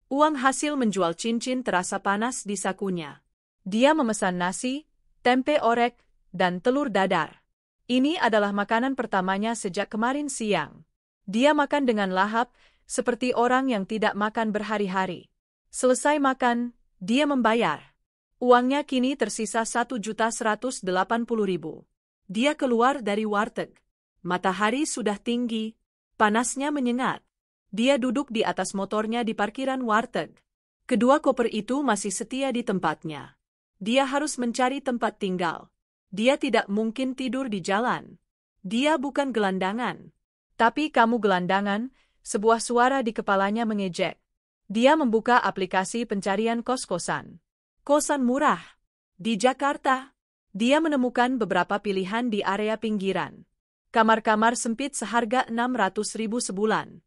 Uang hasil menjual cincin terasa panas di sakunya. Dia memesan nasi, tempe orek, dan telur dadar. Ini adalah makanan pertamanya sejak kemarin siang. Dia makan dengan lahap, seperti orang yang tidak makan berhari-hari. Selesai makan, dia membayar. Uangnya kini tersisa 1.180.000. Dia keluar dari warteg. Matahari sudah tinggi, panasnya menyengat. Dia duduk di atas motornya di parkiran warteg. Kedua koper itu masih setia di tempatnya. Dia harus mencari tempat tinggal. Dia tidak mungkin tidur di jalan. Dia bukan gelandangan. Tapi kamu gelandangan, sebuah suara di kepalanya mengejek. Dia membuka aplikasi pencarian kos-kosan. Kosan murah. Di Jakarta, dia menemukan beberapa pilihan di area pinggiran. Kamar-kamar sempit seharga 600.000 sebulan.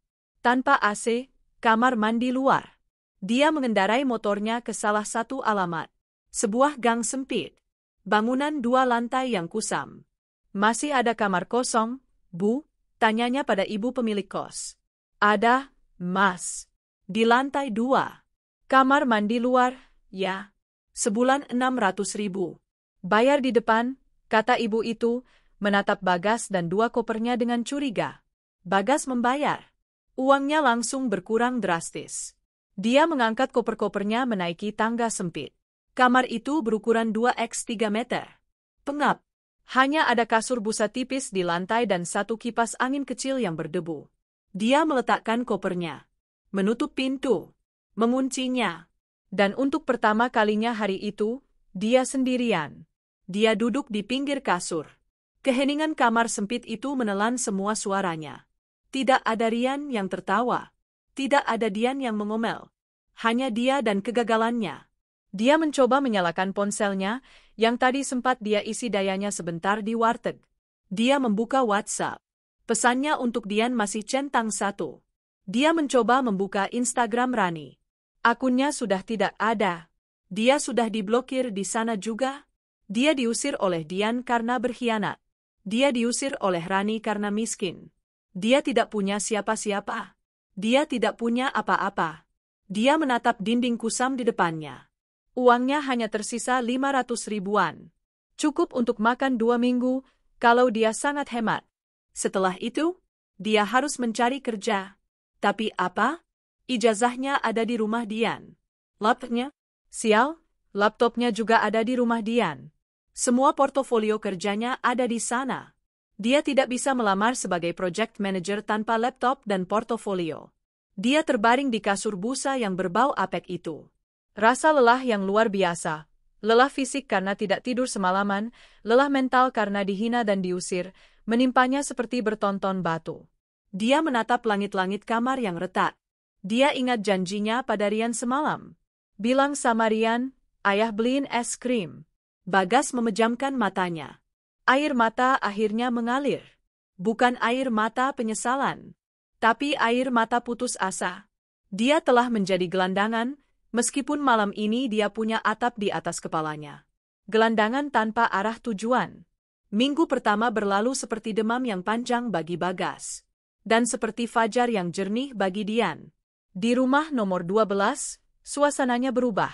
Tanpa AC, kamar mandi luar. Dia mengendarai motornya ke salah satu alamat. Sebuah gang sempit. Bangunan 2 lantai yang kusam. Masih ada kamar kosong, Bu? Tanyanya pada ibu pemilik kos. Ada, Mas. Di lantai 2. Kamar mandi luar, ya. Sebulan 600.000. Bayar di depan, kata ibu itu, menatap Bagas dan 2 kopernya dengan curiga. Bagas membayar. Uangnya langsung berkurang drastis. Dia mengangkat koper-kopernya menaiki tangga sempit. Kamar itu berukuran 2x3 meter. Pengap. Hanya ada kasur busa tipis di lantai dan 1 kipas angin kecil yang berdebu. Dia meletakkan kopernya. Menutup pintu. Menguncinya. Dan untuk pertama kalinya hari itu, dia sendirian. Dia duduk di pinggir kasur. Keheningan kamar sempit itu menelan semua suaranya. Tidak ada Rian yang tertawa. Tidak ada Dian yang mengomel. Hanya dia dan kegagalannya. Dia mencoba menyalakan ponselnya, yang tadi sempat dia isi dayanya sebentar di warteg. Dia membuka WhatsApp. Pesannya untuk Dian masih centang 1. Dia mencoba membuka Instagram Rani. Akunnya sudah tidak ada. Dia sudah diblokir di sana juga. Dia diusir oleh Dian karena berkhianat. Dia diusir oleh Rani karena miskin. Dia tidak punya siapa-siapa. Dia tidak punya apa-apa. Dia menatap dinding kusam di depannya. Uangnya hanya tersisa 500 ribuan. Cukup untuk makan 2 minggu, kalau dia sangat hemat. Setelah itu, dia harus mencari kerja. Tapi apa? Ijazahnya ada di rumah Dian. Laptopnya? Sial, laptopnya juga ada di rumah Dian. Semua portofolio kerjanya ada di sana. Dia tidak bisa melamar sebagai project manager tanpa laptop dan portofolio. Dia terbaring di kasur busa yang berbau apek itu. Rasa lelah yang luar biasa. Lelah fisik karena tidak tidur semalaman, lelah mental karena dihina dan diusir, menimpanya seperti bertonton batu. Dia menatap langit-langit kamar yang retak. Dia ingat janjinya pada Rian semalam. Bilang sama Rian, ayah beliin es krim. Bagas memejamkan matanya. Air mata akhirnya mengalir. Bukan air mata penyesalan, tapi air mata putus asa. Dia telah menjadi gelandangan, meskipun malam ini dia punya atap di atas kepalanya. Gelandangan tanpa arah tujuan. Minggu pertama berlalu seperti demam yang panjang bagi Bagas. Dan seperti fajar yang jernih bagi Dian. Di rumah nomor 12, suasananya berubah.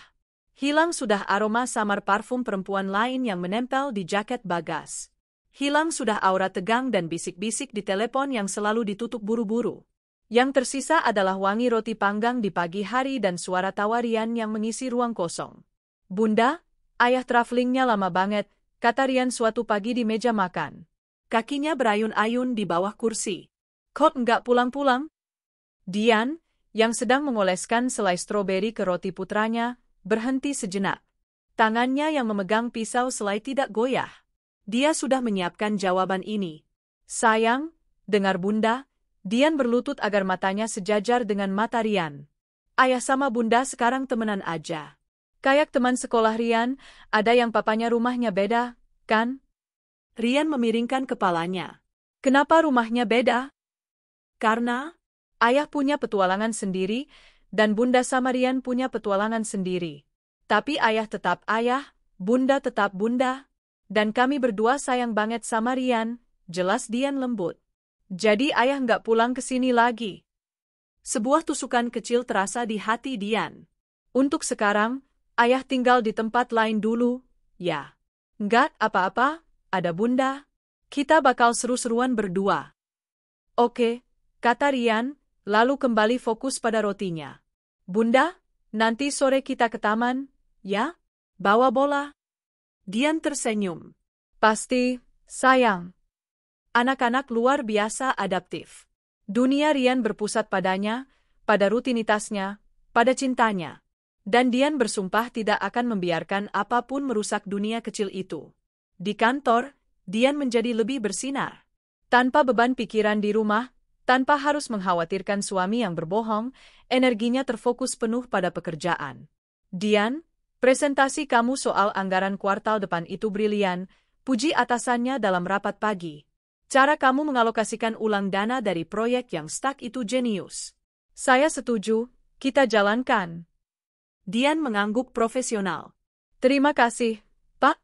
Hilang sudah aroma samar parfum perempuan lain yang menempel di jaket Bagas. Hilang sudah aura tegang dan bisik-bisik di telepon yang selalu ditutup buru-buru. Yang tersisa adalah wangi roti panggang di pagi hari dan suara tawa Rian yang mengisi ruang kosong. Bunda, ayah travelingnya lama banget, kata Rian suatu pagi di meja makan. Kakinya berayun-ayun di bawah kursi. Kok enggak pulang-pulang? Dian, yang sedang mengoleskan selai stroberi ke roti putranya, berhenti sejenak. Tangannya yang memegang pisau selai tidak goyah. Dia sudah menyiapkan jawaban ini. Sayang, dengar Bunda, Dian berlutut agar matanya sejajar dengan mata Rian. Ayah sama Bunda sekarang temenan aja. Kayak teman sekolah Rian, ada yang papanya rumahnya beda, kan? Rian memiringkan kepalanya. Kenapa rumahnya beda? Karena ayah punya petualangan sendiri, dan Bunda sama Rian punya petualangan sendiri. Tapi ayah tetap ayah, bunda tetap bunda, dan kami berdua sayang banget sama Rian, jelas Dian lembut. Jadi ayah nggak pulang ke sini lagi. Sebuah tusukan kecil terasa di hati Dian. Untuk sekarang, ayah tinggal di tempat lain dulu, ya. Nggak apa-apa, ada bunda. Kita bakal seru-seruan berdua. Oke, kata Rian, lalu kembali fokus pada rotinya. Bunda, nanti sore kita ke taman, ya? Bawa bola. Dian tersenyum. Pasti, sayang. Anak-anak luar biasa adaptif. Dunia Rian berpusat padanya, pada rutinitasnya, pada cintanya. Dan Dian bersumpah tidak akan membiarkan apapun merusak dunia kecil itu. Di kantor, Dian menjadi lebih bersinar. Tanpa beban pikiran di rumah, tanpa harus mengkhawatirkan suami yang berbohong, energinya terfokus penuh pada pekerjaan. Dian, presentasi kamu soal anggaran kuartal depan itu brilian, puji atasannya dalam rapat pagi. Cara kamu mengalokasikan ulang dana dari proyek yang stuck itu jenius. Saya setuju, kita jalankan. Dian mengangguk profesional. Terima kasih, Pak.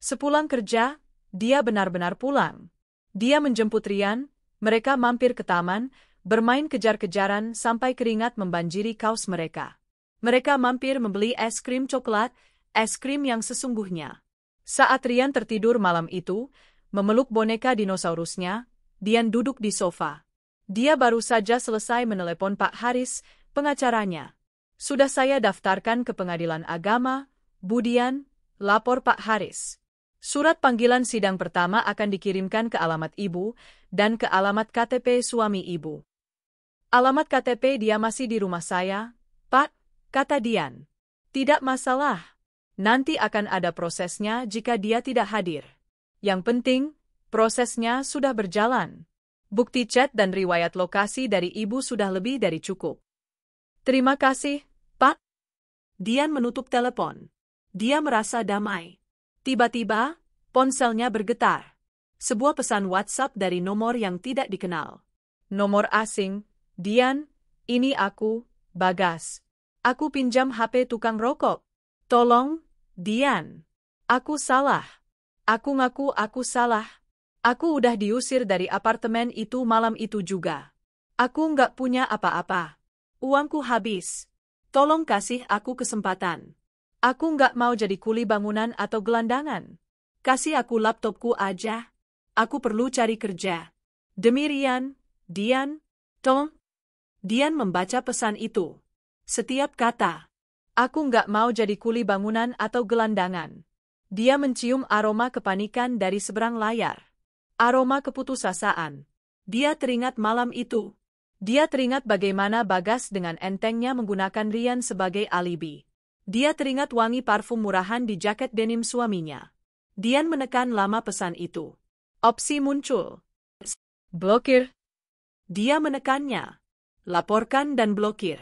Sepulang kerja, dia benar-benar pulang. Dia menjemput Rian, mereka mampir ke taman, bermain kejar-kejaran sampai keringat membanjiri kaos mereka. Mereka mampir membeli es krim coklat, es krim yang sesungguhnya. Saat Rian tertidur malam itu, memeluk boneka dinosaurusnya, Dian duduk di sofa. Dia baru saja selesai menelepon Pak Haris, pengacaranya. Sudah saya daftarkan ke pengadilan agama, Bu Dian, lapor Pak Haris. Surat panggilan sidang pertama akan dikirimkan ke alamat ibu, dan ke alamat KTP suami ibu. Alamat KTP dia masih di rumah saya, Pak, kata Dian. Tidak masalah. Nanti akan ada prosesnya jika dia tidak hadir. Yang penting, prosesnya sudah berjalan. Bukti chat dan riwayat lokasi dari ibu sudah lebih dari cukup. Terima kasih, Pak. Dian menutup telepon. Dia merasa damai. Tiba-tiba, ponselnya bergetar. Sebuah pesan WhatsApp dari nomor yang tidak dikenal. Nomor asing, Dian, ini aku, Bagas. Aku pinjam HP tukang rokok. Tolong, Dian. Aku salah. Aku ngaku aku salah. Aku udah diusir dari apartemen itu malam itu juga. Aku nggak punya apa-apa. Uangku habis. Tolong kasih aku kesempatan. Aku nggak mau jadi kuli bangunan atau gelandangan. Kasih aku laptopku aja. Aku perlu cari kerja. Demi Rian, Dian, tolong. Dian membaca pesan itu. Setiap kata. Aku nggak mau jadi kuli bangunan atau gelandangan. Dia mencium aroma kepanikan dari seberang layar. Aroma keputusasaan. Dia teringat malam itu. Dia teringat bagaimana Bagas dengan entengnya menggunakan Rian sebagai alibi. Dia teringat wangi parfum murahan di jaket denim suaminya. Dian menekan lama pesan itu. Opsi muncul. Blokir. Dia menekannya. Laporkan dan blokir.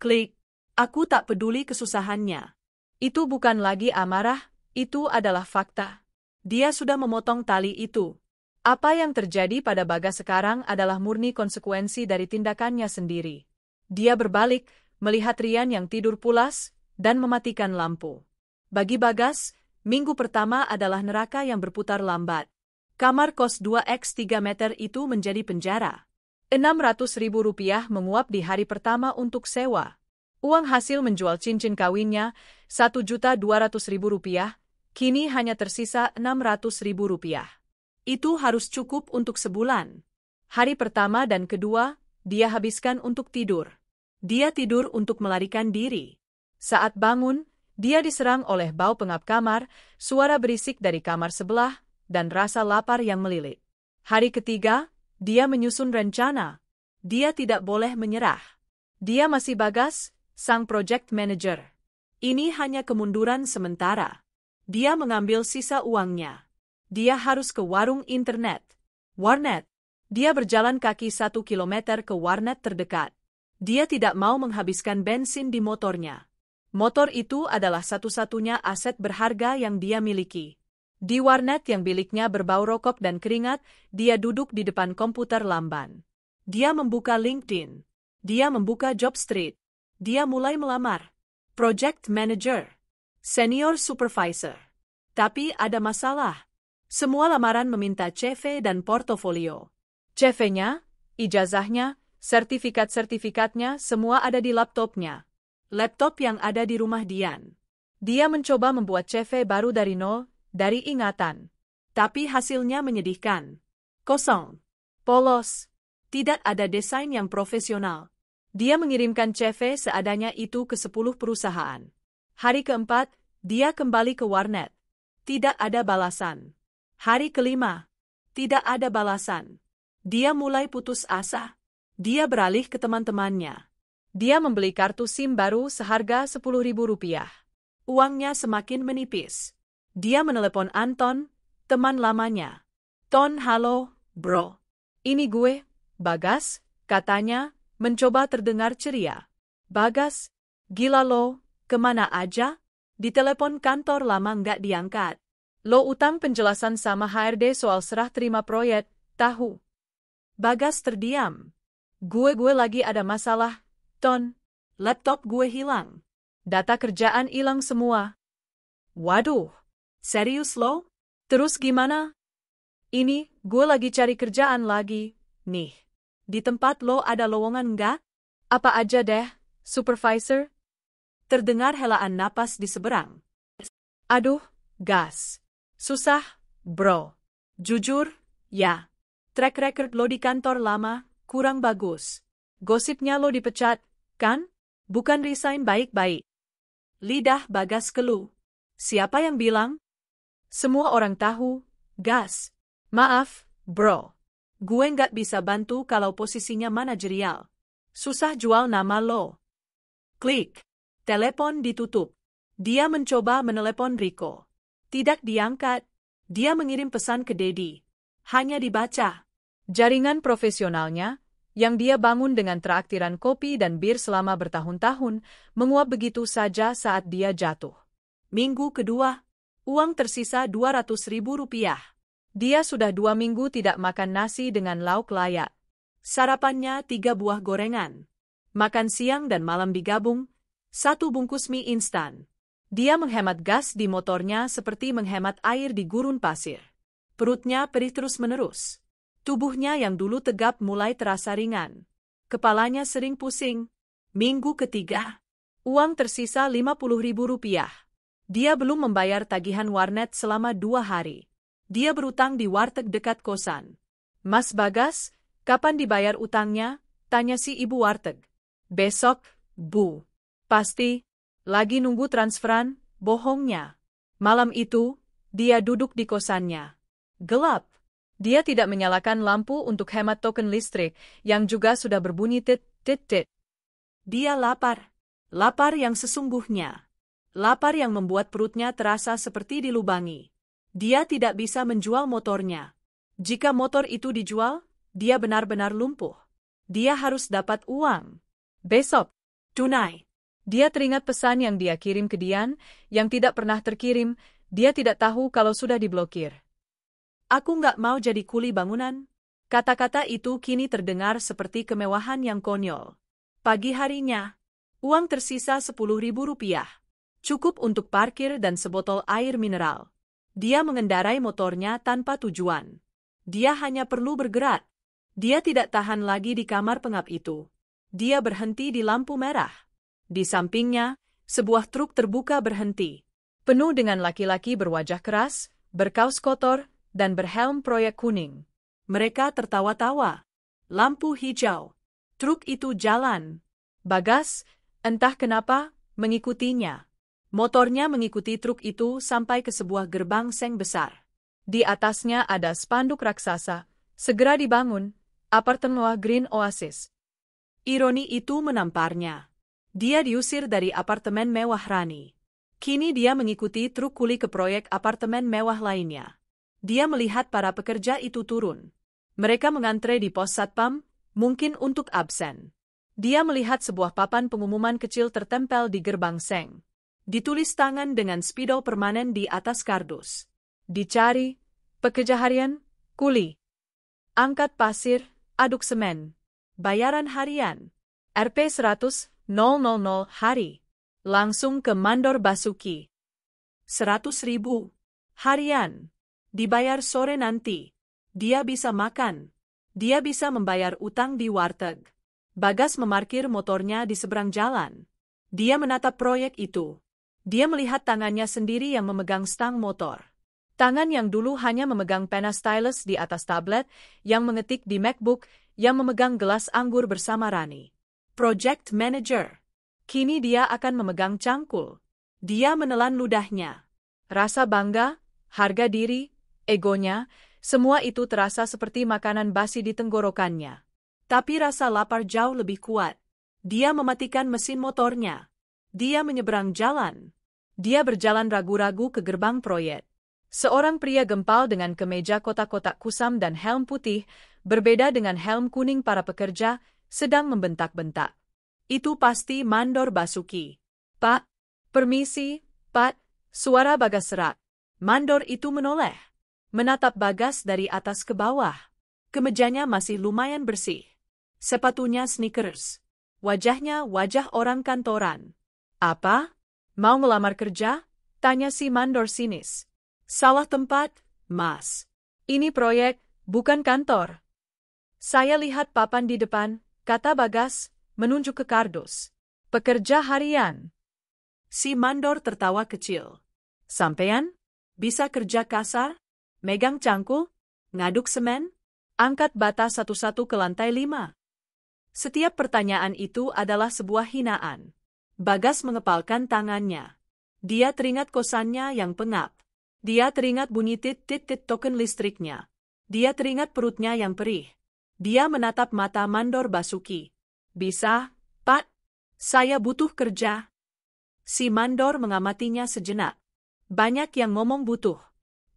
Klik. Aku tak peduli kesusahannya. Itu bukan lagi amarah, itu adalah fakta. Dia sudah memotong tali itu. Apa yang terjadi pada Bagas sekarang adalah murni konsekuensi dari tindakannya sendiri. Dia berbalik, melihat Rian yang tidur pulas, dan mematikan lampu. Bagi Bagas, minggu pertama adalah neraka yang berputar lambat. Kamar kos 2x3 meter itu menjadi penjara. Rp600.000 menguap di hari pertama untuk sewa. Uang hasil menjual cincin kawinnya, Rp1.200.000, kini hanya tersisa Rp600.000. Itu harus cukup untuk sebulan. Hari pertama dan kedua, dia habiskan untuk tidur. Dia tidur untuk melarikan diri. Saat bangun, dia diserang oleh bau pengap kamar, suara berisik dari kamar sebelah, dan rasa lapar yang melilit. Hari ketiga, dia menyusun rencana. Dia tidak boleh menyerah. Dia masih Bagas, sang project manager. Ini hanya kemunduran sementara. Dia mengambil sisa uangnya. Dia harus ke warung internet. Warnet. Dia berjalan kaki 1 kilometer ke warnet terdekat. Dia tidak mau menghabiskan bensin di motornya. Motor itu adalah satu-satunya aset berharga yang dia miliki. Di warnet yang biliknya berbau rokok dan keringat, dia duduk di depan komputer lamban. Dia membuka LinkedIn. Dia membuka job street. Dia mulai melamar. Project Manager. Senior Supervisor. Tapi ada masalah. Semua lamaran meminta CV dan portofolio. CV-nya, ijazahnya, sertifikat-sertifikatnya semua ada di laptopnya. Laptop yang ada di rumah Dian. Dia mencoba membuat CV baru dari nol, dari ingatan. Tapi hasilnya menyedihkan. Kosong. Polos. Tidak ada desain yang profesional. Dia mengirimkan CV seadanya itu ke 10 perusahaan. Hari keempat, dia kembali ke warnet. Tidak ada balasan. Hari kelima, tidak ada balasan. Dia mulai putus asa. Dia beralih ke teman-temannya. Dia membeli kartu SIM baru seharga Rp10.000. Uangnya semakin menipis. Dia menelepon Anton, teman lamanya. Ton, halo, bro. Ini gue, Bagas, katanya, mencoba terdengar ceria. Bagas, gila lo, kemana aja? Di telepon kantor lama nggak diangkat. Lo utang penjelasan sama HRD soal serah terima proyek, tahu? Bagas terdiam. Gue lagi ada masalah, Ton. Laptop gue hilang. Data kerjaan hilang semua. Waduh, serius lo? Terus gimana? Ini, gue lagi cari kerjaan lagi, nih. Di tempat lo ada lowongan nggak? Apa aja deh, supervisor? Terdengar helaan napas di seberang. Aduh, gas. Susah, bro. Jujur, ya. Track record lo di kantor lama, kurang bagus. Gosipnya lo dipecat, kan? Bukan resign baik-baik. Lidah Bagas keluh. Siapa yang bilang? Semua orang tahu, gas. Maaf, bro. Gue nggak bisa bantu kalau posisinya manajerial. Susah jual nama lo. Klik. Telepon ditutup. Dia mencoba menelepon Riko. Tidak diangkat. Dia mengirim pesan ke Dedi. Hanya dibaca. Jaringan profesionalnya, yang dia bangun dengan traktiran kopi dan bir selama bertahun-tahun, menguap begitu saja saat dia jatuh. Minggu kedua, uang tersisa Rp200.000. Dia sudah 2 minggu tidak makan nasi dengan lauk layak. Sarapannya 3 buah gorengan. Makan siang dan malam digabung, 1 bungkus mie instan. Dia menghemat gas di motornya seperti menghemat air di gurun pasir. Perutnya perih terus-menerus. Tubuhnya yang dulu tegap mulai terasa ringan. Kepalanya sering pusing. Minggu ketiga. Uang tersisa Rp50.000. Dia belum membayar tagihan warnet selama 2 hari. Dia berutang di warteg dekat kosan. Mas Bagas, kapan dibayar utangnya? Tanya si ibu warteg. Besok, Bu. Pasti. Lagi nunggu transferan, bohongnya. Malam itu, dia duduk di kosannya. Gelap. Dia tidak menyalakan lampu untuk hemat token listrik, yang juga sudah berbunyi tit. Dia lapar. Lapar yang sesungguhnya. Lapar yang membuat perutnya terasa seperti dilubangi. Dia tidak bisa menjual motornya. Jika motor itu dijual, dia benar-benar lumpuh. Dia harus dapat uang. Besok, tunai. Dia teringat pesan yang dia kirim ke Dian, yang tidak pernah terkirim. Dia tidak tahu kalau sudah diblokir. Aku nggak mau jadi kuli bangunan. Kata-kata itu kini terdengar seperti kemewahan yang konyol. Pagi harinya, uang tersisa Rp10.000. Cukup untuk parkir dan sebotol air mineral. Dia mengendarai motornya tanpa tujuan. Dia hanya perlu bergerak. Dia tidak tahan lagi di kamar pengap itu. Dia berhenti di lampu merah. Di sampingnya, sebuah truk terbuka berhenti. Penuh dengan laki-laki berwajah keras, berkaus kotor, dan berhelm proyek kuning. Mereka tertawa-tawa. Lampu hijau. Truk itu jalan. Bagas, entah kenapa, mengikutinya. Motornya mengikuti truk itu sampai ke sebuah gerbang seng besar. Di atasnya ada spanduk raksasa. Segera dibangun, apartemen Green Oasis. Ironi itu menamparnya. Dia diusir dari apartemen mewah Rani. Kini dia mengikuti truk kuli ke proyek apartemen mewah lainnya. Dia melihat para pekerja itu turun. Mereka mengantre di pos satpam, mungkin untuk absen. Dia melihat sebuah papan pengumuman kecil tertempel di gerbang seng. Ditulis tangan dengan spidol permanen di atas kardus. Dicari, pekerja harian, kuli. Angkat pasir, aduk semen. Bayaran harian. Rp100.000 hari. Langsung ke Mandor Basuki.
100.000 harian. Dibayar sore nanti. Dia bisa makan. Dia bisa membayar utang di warteg. Bagas memarkir motornya di seberang jalan. Dia menatap proyek itu. Dia melihat tangannya sendiri yang memegang stang motor. Tangan yang dulu hanya memegang pena stylus di atas tablet, yang mengetik di MacBook, yang memegang gelas anggur bersama Rani. Project Manager. Kini dia akan memegang cangkul. Dia menelan ludahnya. Rasa bangga, harga diri, egonya, semua itu terasa seperti makanan basi di tenggorokannya. Tapi rasa lapar jauh lebih kuat. Dia mematikan mesin motornya. Dia menyeberang jalan. Dia berjalan ragu-ragu ke gerbang proyek. Seorang pria gempal dengan kemeja kotak-kotak kusam dan helm putih, berbeda dengan helm kuning para pekerja, sedang membentak-bentak. Itu pasti Mandor Basuki. Pak, permisi, Pak, suara Bagas serak. Mandor itu menoleh. Menatap Bagas dari atas ke bawah. Kemejanya masih lumayan bersih. Sepatunya sneakers. Wajahnya wajah orang kantoran. Apa? Mau ngelamar kerja? Tanya si Mandor sinis. Salah tempat, Mas. Ini proyek, bukan kantor. Saya lihat papan di depan, kata Bagas, menunjuk ke kardus. Pekerja harian. Si Mandor tertawa kecil. Sampean? Bisa kerja kasar? Megang cangkul? Ngaduk semen? Angkat bata satu-satu ke lantai 5. Setiap pertanyaan itu adalah sebuah hinaan. Bagas mengepalkan tangannya. Dia teringat kosannya yang pengap. Dia teringat bunyi tit-tit-tit token listriknya. Dia teringat perutnya yang perih. Dia menatap mata Mandor Basuki. Bisa, Pak? Saya butuh kerja. Si Mandor mengamatinya sejenak. Banyak yang ngomong butuh.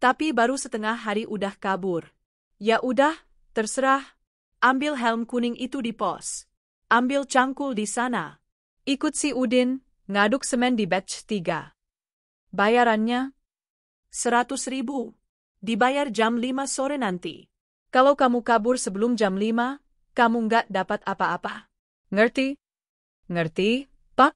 Tapi baru setengah hari udah kabur. Ya udah, terserah. Ambil helm kuning itu di pos. Ambil cangkul di sana. Ikut si Udin, ngaduk semen di batch 3. Bayarannya? 100.000. Dibayar jam 5 sore nanti. Kalau kamu kabur sebelum jam 5, kamu nggak dapat apa-apa. Ngerti? Ngerti, Pak?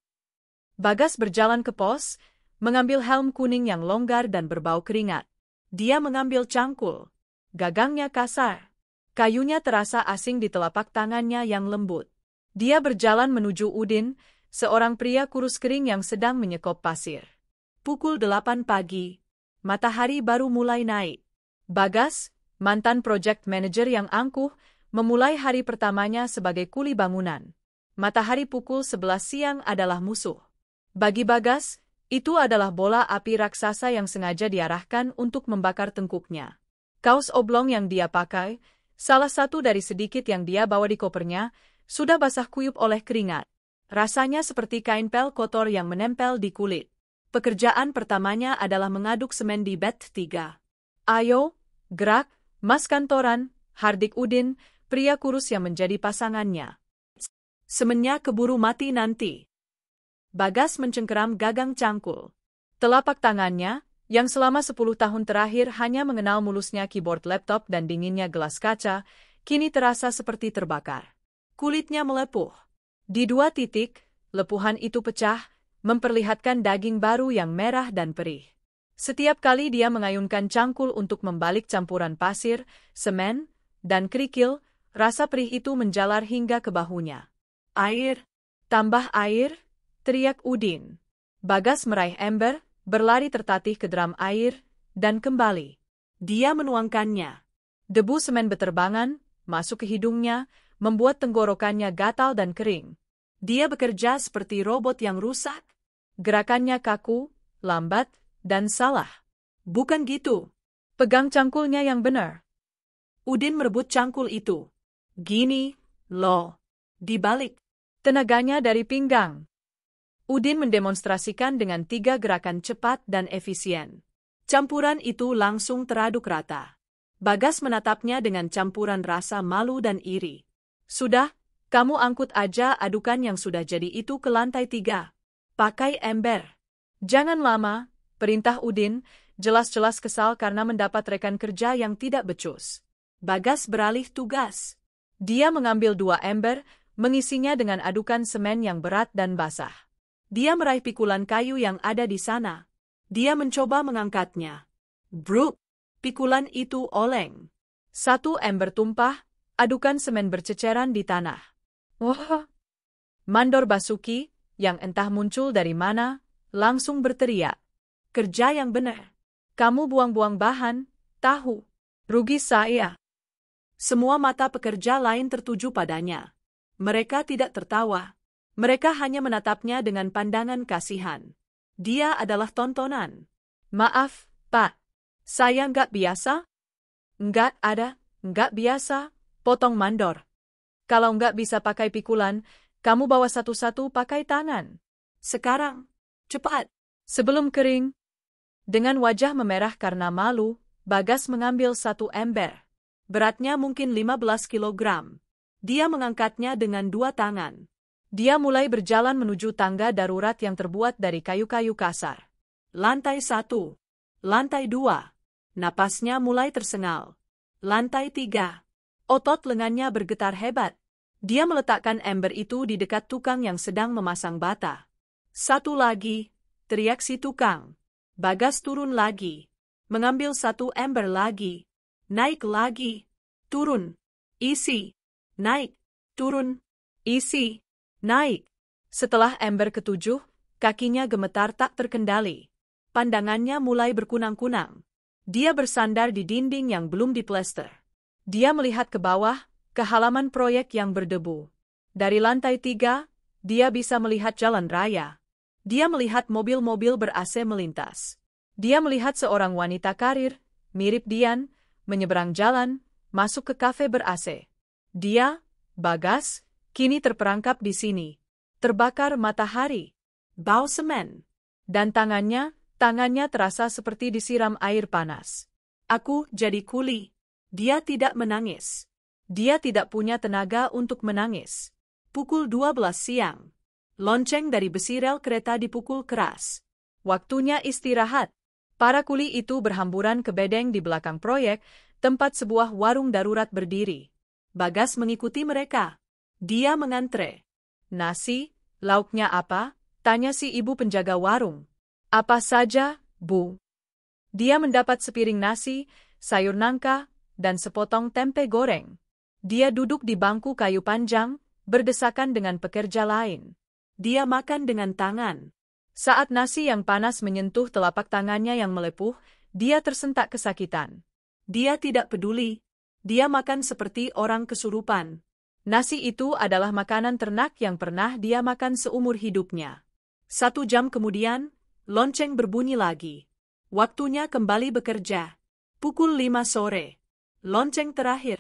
Bagas berjalan ke pos, mengambil helm kuning yang longgar dan berbau keringat. Dia mengambil cangkul. Gagangnya kasar. Kayunya terasa asing di telapak tangannya yang lembut. Dia berjalan menuju Udin, seorang pria kurus kering yang sedang menyekop pasir. Pukul 8 pagi. Matahari baru mulai naik. Bagas, mantan project manager yang angkuh, memulai hari pertamanya sebagai kuli bangunan. Matahari pukul 11 siang adalah musuh. Bagi Bagas, itu adalah bola api raksasa yang sengaja diarahkan untuk membakar tengkuknya. Kaos oblong yang dia pakai, salah satu dari sedikit yang dia bawa di kopernya, sudah basah kuyup oleh keringat. Rasanya seperti kain pel kotor yang menempel di kulit. Pekerjaan pertamanya adalah mengaduk semen di batch 3. Ayo, gerak, Mas Kantoran, hardik Udin, pria kurus yang menjadi pasangannya. Semennya keburu mati nanti. Bagas mencengkeram gagang cangkul. Telapak tangannya, yang selama 10 tahun terakhir hanya mengenal mulusnya keyboard laptop dan dinginnya gelas kaca, kini terasa seperti terbakar. Kulitnya melepuh. Di 2 titik, lepuhan itu pecah, memperlihatkan daging baru yang merah dan perih. Setiap kali dia mengayunkan cangkul untuk membalik campuran pasir, semen, dan kerikil, rasa perih itu menjalar hingga ke bahunya. Air, tambah air, teriak Udin. Bagas meraih ember, berlari tertatih ke drum air, dan kembali. Dia menuangkannya. Debu semen beterbangan, masuk ke hidungnya, membuat tenggorokannya gatal dan kering. Dia bekerja seperti robot yang rusak. Gerakannya kaku, lambat, dan salah. Bukan gitu. Pegang cangkulnya yang benar. Udin merebut cangkul itu. Gini, loh. Dibalik. Tenaganya dari pinggang. Udin mendemonstrasikan dengan 3 gerakan cepat dan efisien. Campuran itu langsung teraduk rata. Bagas menatapnya dengan campuran rasa malu dan iri. Sudah, kamu angkut aja adukan yang sudah jadi itu ke lantai 3. Pakai ember. Jangan lama, perintah Udin, jelas-jelas kesal karena mendapat rekan kerja yang tidak becus. Bagas beralih tugas. Dia mengambil 2 ember,
mengisinya dengan adukan semen yang berat dan basah.
Dia meraih pikulan kayu yang ada di sana. Dia mencoba mengangkatnya. Bruk! Pikulan itu oleng.
Satu ember tumpah, adukan semen berceceran di tanah. Wah! Mandor Basuki, yang entah muncul dari mana, langsung berteriak.
Kerja yang benar.
Kamu buang-buang bahan, tahu. Rugi saya.
Semua mata pekerja lain tertuju padanya. Mereka tidak tertawa. Mereka hanya menatapnya dengan pandangan kasihan. Dia adalah tontonan.
Maaf, Pak. Saya nggak biasa? Nggak biasa, potong Mandor. Kalau nggak bisa pakai pikulan, kamu bawa satu-satu pakai tangan.
Sekarang, cepat.
Sebelum kering. Dengan wajah memerah karena malu, Bagas mengambil satu ember. Beratnya mungkin 15 kilogram. Dia mengangkatnya dengan dua tangan. Dia mulai berjalan menuju tangga darurat yang terbuat dari kayu-kayu kasar.
Lantai 1. Lantai 2. Napasnya mulai tersengal. Lantai 3. Otot lengannya bergetar hebat. Dia meletakkan ember itu di dekat tukang yang sedang memasang bata. Satu lagi, teriak si tukang. Bagas turun lagi. Mengambil satu ember lagi. Naik lagi. Turun. Isi. Naik. Turun. Isi. Naik. Setelah ember ketujuh, kakinya gemetar tak terkendali. Pandangannya mulai berkunang-kunang. Dia bersandar di dinding yang belum diplester. Dia melihat ke bawah, ke halaman proyek yang berdebu. Dari lantai 3, dia bisa melihat jalan raya. Dia melihat mobil-mobil ber-AC melintas. Dia melihat seorang wanita karir, mirip Dian, menyeberang jalan, masuk ke kafe ber-AC. Dia, Bagas, kini terperangkap di sini. Terbakar matahari. Bau semen. Dan tangannya terasa seperti disiram air panas. Aku jadi kuli. Dia tidak menangis. Dia tidak punya tenaga untuk menangis. Pukul 12 siang. Lonceng dari besi rel kereta dipukul keras. Waktunya istirahat. Para kuli itu berhamburan ke bedeng di belakang proyek, tempat sebuah warung darurat berdiri. Bagas mengikuti mereka. Dia mengantre. Nasi, lauknya apa? Tanya si ibu penjaga warung. Apa saja, Bu? Dia mendapat sepiring nasi, sayur nangka, dan sepotong tempe goreng. Dia duduk di bangku kayu panjang, berdesakan dengan pekerja lain. Dia makan dengan tangan. Saat nasi yang panas menyentuh telapak tangannya yang melepuh, dia tersentak kesakitan. Dia tidak peduli. Dia makan seperti orang kesurupan. Nasi itu adalah makanan ternak yang pernah dia makan seumur hidupnya. 1 jam kemudian, lonceng berbunyi lagi. Waktunya kembali bekerja. Pukul 5 sore. Lonceng terakhir.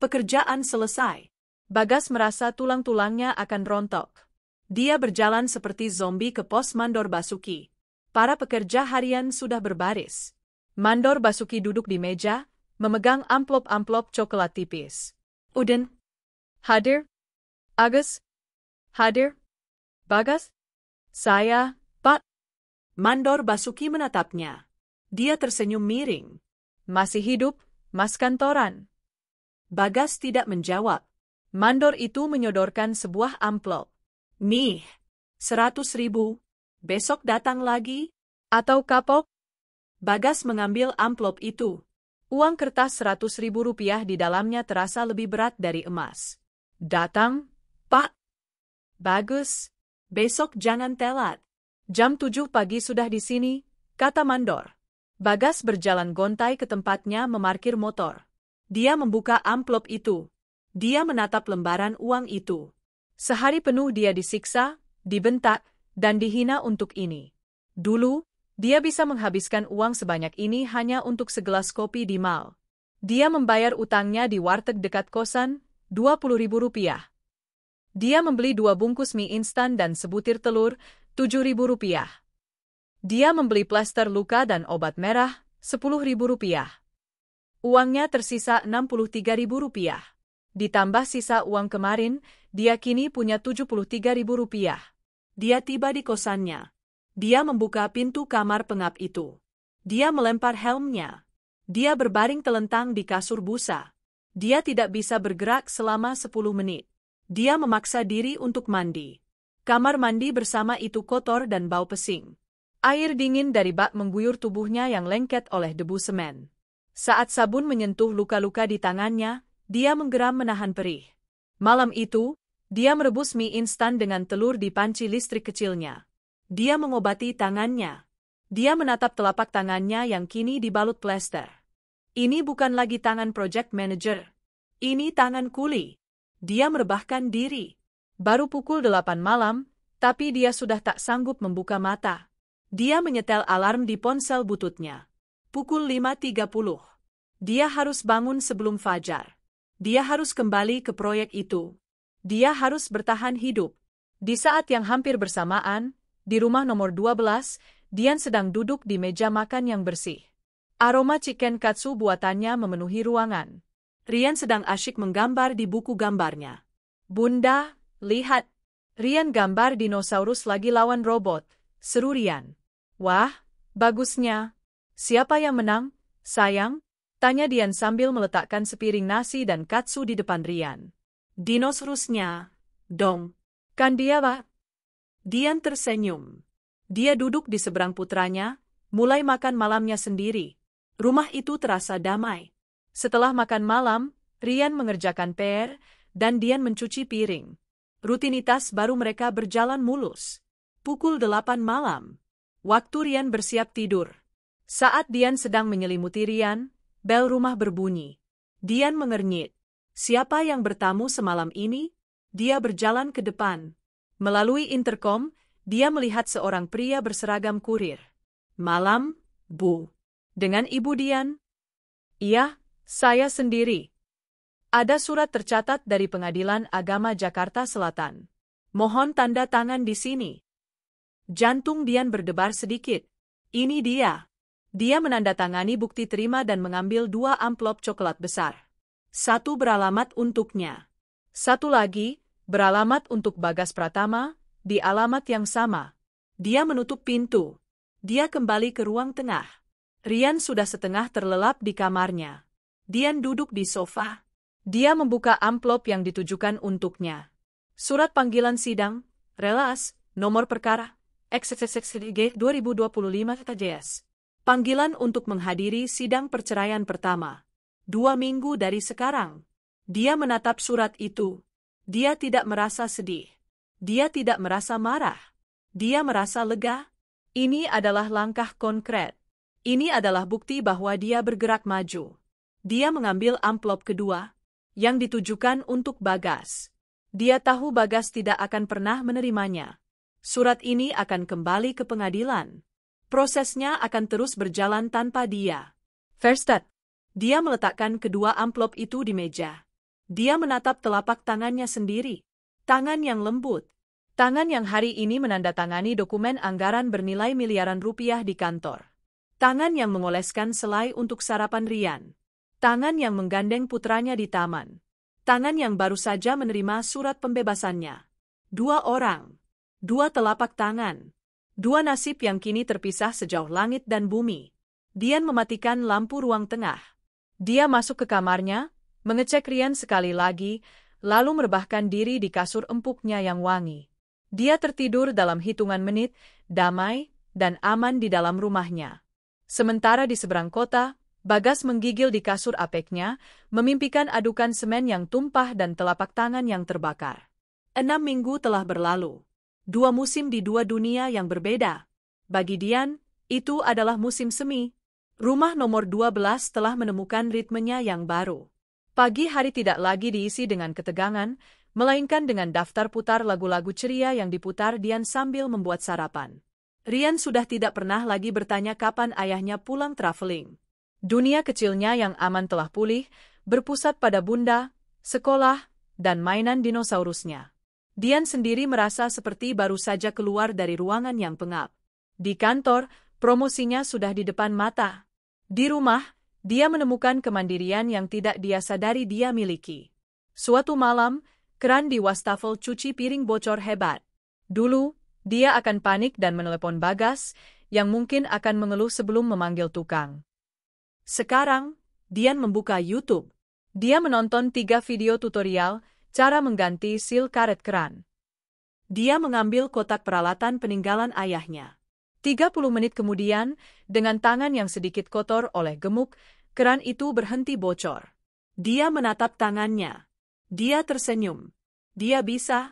Pekerjaan selesai. Bagas merasa tulang-tulangnya akan rontok. Dia berjalan seperti zombie ke pos Mandor Basuki. Para pekerja harian sudah berbaris. Mandor Basuki duduk di meja, memegang amplop-amplop coklat tipis. Udin. Hadir. Agus. Hadir. Bagas. Saya, Pak. Mandor Basuki menatapnya. Dia tersenyum miring. Masih hidup, Mas Kantoran? Bagas tidak menjawab. Mandor itu menyodorkan sebuah amplop. Nih, 100.000. Besok datang lagi? Atau kapok? Bagas mengambil amplop itu. Uang kertas 100.000 rupiah di dalamnya terasa lebih berat dari emas. Datang, Pak. Bagus. Besok jangan telat. Jam 7 pagi sudah di sini, kata Mandor. Bagas berjalan gontai ke tempatnya memarkir motor. Dia membuka amplop itu. Dia menatap lembaran uang itu. Sehari penuh dia disiksa, dibentak, dan dihina untuk ini. Dulu, dia bisa menghabiskan uang sebanyak ini hanya untuk segelas kopi di mal. Dia membayar utangnya di warteg dekat kosan, 20.000 rupiah. Dia membeli 2 bungkus mie instan dan sebutir telur, 7.000 rupiah. Dia membeli plester luka dan obat merah, 10.000 rupiah. Uangnya tersisa 63.000 rupiah. Ditambah sisa uang kemarin, dia kini punya 73.000 rupiah. Dia tiba di kosannya. Dia membuka pintu kamar pengap itu. Dia melempar helmnya. Dia berbaring telentang di kasur busa. Dia tidak bisa bergerak selama 10 menit. Dia memaksa diri untuk mandi. Kamar mandi bersama itu kotor dan bau pesing.
Air dingin dari bak mengguyur tubuhnya yang lengket oleh debu semen. Saat sabun menyentuh luka-luka di tangannya, dia menggeram menahan perih. Malam itu, dia merebus mie instan dengan telur di panci listrik kecilnya.
Dia mengobati tangannya. Dia menatap telapak tangannya yang kini dibalut plester. Ini bukan lagi tangan project manager. Ini tangan kuli. Dia merebahkan diri.
Baru pukul 8 malam, tapi dia sudah tak sanggup membuka mata.
Dia menyetel alarm di ponsel bututnya. Pukul 5.30. Dia harus bangun sebelum fajar. Dia harus kembali ke proyek itu. Dia harus bertahan hidup.
Di saat yang hampir bersamaan, di rumah nomor 12, Dian sedang duduk di meja makan yang bersih. Aroma chicken katsu buatannya memenuhi ruangan.
Rian sedang asyik menggambar di buku gambarnya.
Bunda, lihat. Rian gambar dinosaurus lagi lawan robot, seru Rian. Wah, bagusnya. Siapa yang menang, sayang? Tanya Dian sambil meletakkan sepiring nasi dan katsu di depan Rian.
Dinosaurusnya, dong.
Kan dia, Pak?
Dian tersenyum. Dia duduk di seberang putranya, mulai makan malamnya sendiri. Rumah itu terasa damai.
Setelah makan malam, Rian mengerjakan PR, dan Dian mencuci piring.
Rutinitas baru mereka berjalan mulus. Pukul 8 malam. Waktu Rian bersiap tidur.
Saat Dian sedang menyelimuti Rian, bel rumah berbunyi.
Dian mengernyit. Siapa yang bertamu semalam ini? Dia berjalan ke depan.
Melalui interkom, dia melihat seorang pria berseragam kurir.
Malam, Bu.
Dengan Ibu Dian? Iya, saya sendiri. Ada surat tercatat dari Pengadilan Agama Jakarta Selatan.
Mohon tanda tangan di sini. Jantung Dian berdebar sedikit. Ini dia. Dia menandatangani bukti terima dan mengambil 2 amplop coklat besar. Satu beralamat untuknya.
Satu lagi, beralamat untuk Bagas Pratama, di alamat yang sama.
Dia menutup pintu. Dia kembali ke ruang tengah. Rian sudah setengah terlelap di kamarnya. Dian duduk di sofa.
Dia membuka amplop yang ditujukan untuknya. Surat panggilan sidang, relas, nomor perkara, XXXG 2025 TJS.
Panggilan untuk menghadiri sidang perceraian pertama. 2 minggu dari sekarang. Dia menatap surat itu. Dia tidak merasa sedih. Dia tidak merasa marah. Dia merasa lega.
Ini adalah langkah konkret.
Ini adalah bukti bahwa dia bergerak maju. Dia mengambil amplop kedua, yang ditujukan untuk Bagas. Dia tahu Bagas tidak akan pernah menerimanya. Surat ini akan kembali ke pengadilan. Prosesnya akan terus berjalan tanpa dia.
Verstadt.
Dia meletakkan kedua amplop itu di meja. Dia menatap telapak tangannya sendiri. Tangan yang lembut.
Tangan yang hari ini menandatangani dokumen anggaran bernilai miliaran rupiah di kantor.
Tangan yang mengoleskan selai untuk sarapan Rian. Tangan yang menggandeng putranya di taman. Tangan yang baru saja menerima surat pembebasannya. 2 orang. 2 telapak tangan. 2 nasib yang kini terpisah sejauh langit dan bumi. Dian mematikan lampu ruang tengah.
Dia masuk ke kamarnya, mengecek Rian sekali lagi, lalu merebahkan diri di kasur empuknya yang wangi. Dia tertidur dalam hitungan menit, damai dan aman di dalam rumahnya. Sementara di seberang kota, Bagas menggigil di kasur apeknya, memimpikan adukan semen yang tumpah dan telapak tangan yang terbakar.
6 minggu telah berlalu. 2 musim di 2 dunia yang berbeda. Bagi Dian, itu adalah musim semi. Rumah nomor 12 telah menemukan ritmenya yang baru.
Pagi hari tidak lagi diisi dengan ketegangan, melainkan dengan daftar putar lagu-lagu ceria yang diputar Dian sambil membuat sarapan.
Rian sudah tidak pernah lagi bertanya kapan ayahnya pulang traveling.
Dunia kecilnya yang aman telah pulih, berpusat pada bunda, sekolah, dan mainan dinosaurusnya. Dian sendiri merasa seperti baru saja keluar dari ruangan yang pengap. Di kantor, promosinya sudah di depan mata. Di rumah, dia menemukan kemandirian yang tidak dia sadari dia miliki. Suatu malam, keran di wastafel cuci piring bocor hebat. Dulu, dia akan panik dan menelepon Bagas, yang mungkin akan mengeluh sebelum memanggil tukang.
Sekarang, Dian membuka YouTube.
Dia menonton 3 video tutorial, Cara mengganti sil karet keran.
Dia mengambil kotak peralatan peninggalan ayahnya.
30 menit kemudian, dengan tangan yang sedikit kotor oleh gemuk, keran itu berhenti bocor.
Dia menatap tangannya. Dia tersenyum. Dia bisa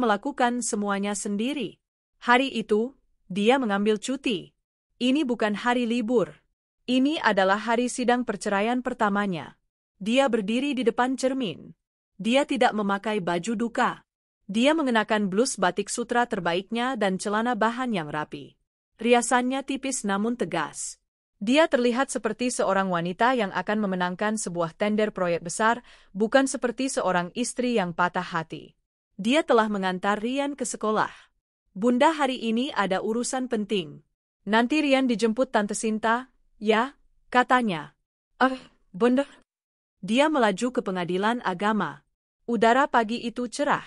melakukan semuanya sendiri.
Hari itu, dia mengambil cuti. Ini bukan hari libur. Ini adalah hari sidang perceraian pertamanya.
Dia berdiri di depan cermin. Dia tidak memakai baju duka.
Dia mengenakan blus batik sutra terbaiknya dan celana bahan yang rapi.
Riasannya tipis namun tegas.
Dia terlihat seperti seorang wanita yang akan memenangkan sebuah tender proyek besar, bukan seperti seorang istri yang patah hati.
Dia telah mengantar Rian ke sekolah. Bunda, hari ini ada urusan penting.
Nanti Rian dijemput Tante Sinta, ya, katanya.
Bunda. Dia melaju ke pengadilan agama.
Udara pagi itu cerah.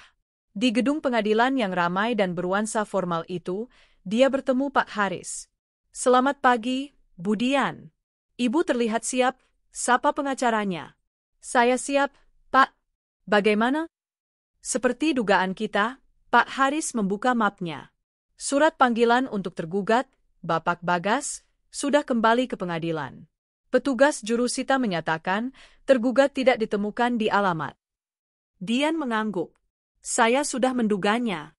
Di gedung pengadilan yang ramai dan bernuansa formal itu, dia bertemu Pak Haris.
Selamat pagi, Bu Dian.
Ibu terlihat siap, sapa pengacaranya.
Saya siap, Pak.
Bagaimana?
Seperti dugaan kita, Pak Haris membuka mapnya.
Surat panggilan untuk tergugat, Bapak Bagas, sudah kembali ke pengadilan. Petugas jurusita menyatakan, tergugat tidak ditemukan di alamat.
Dian mengangguk. Saya sudah menduganya.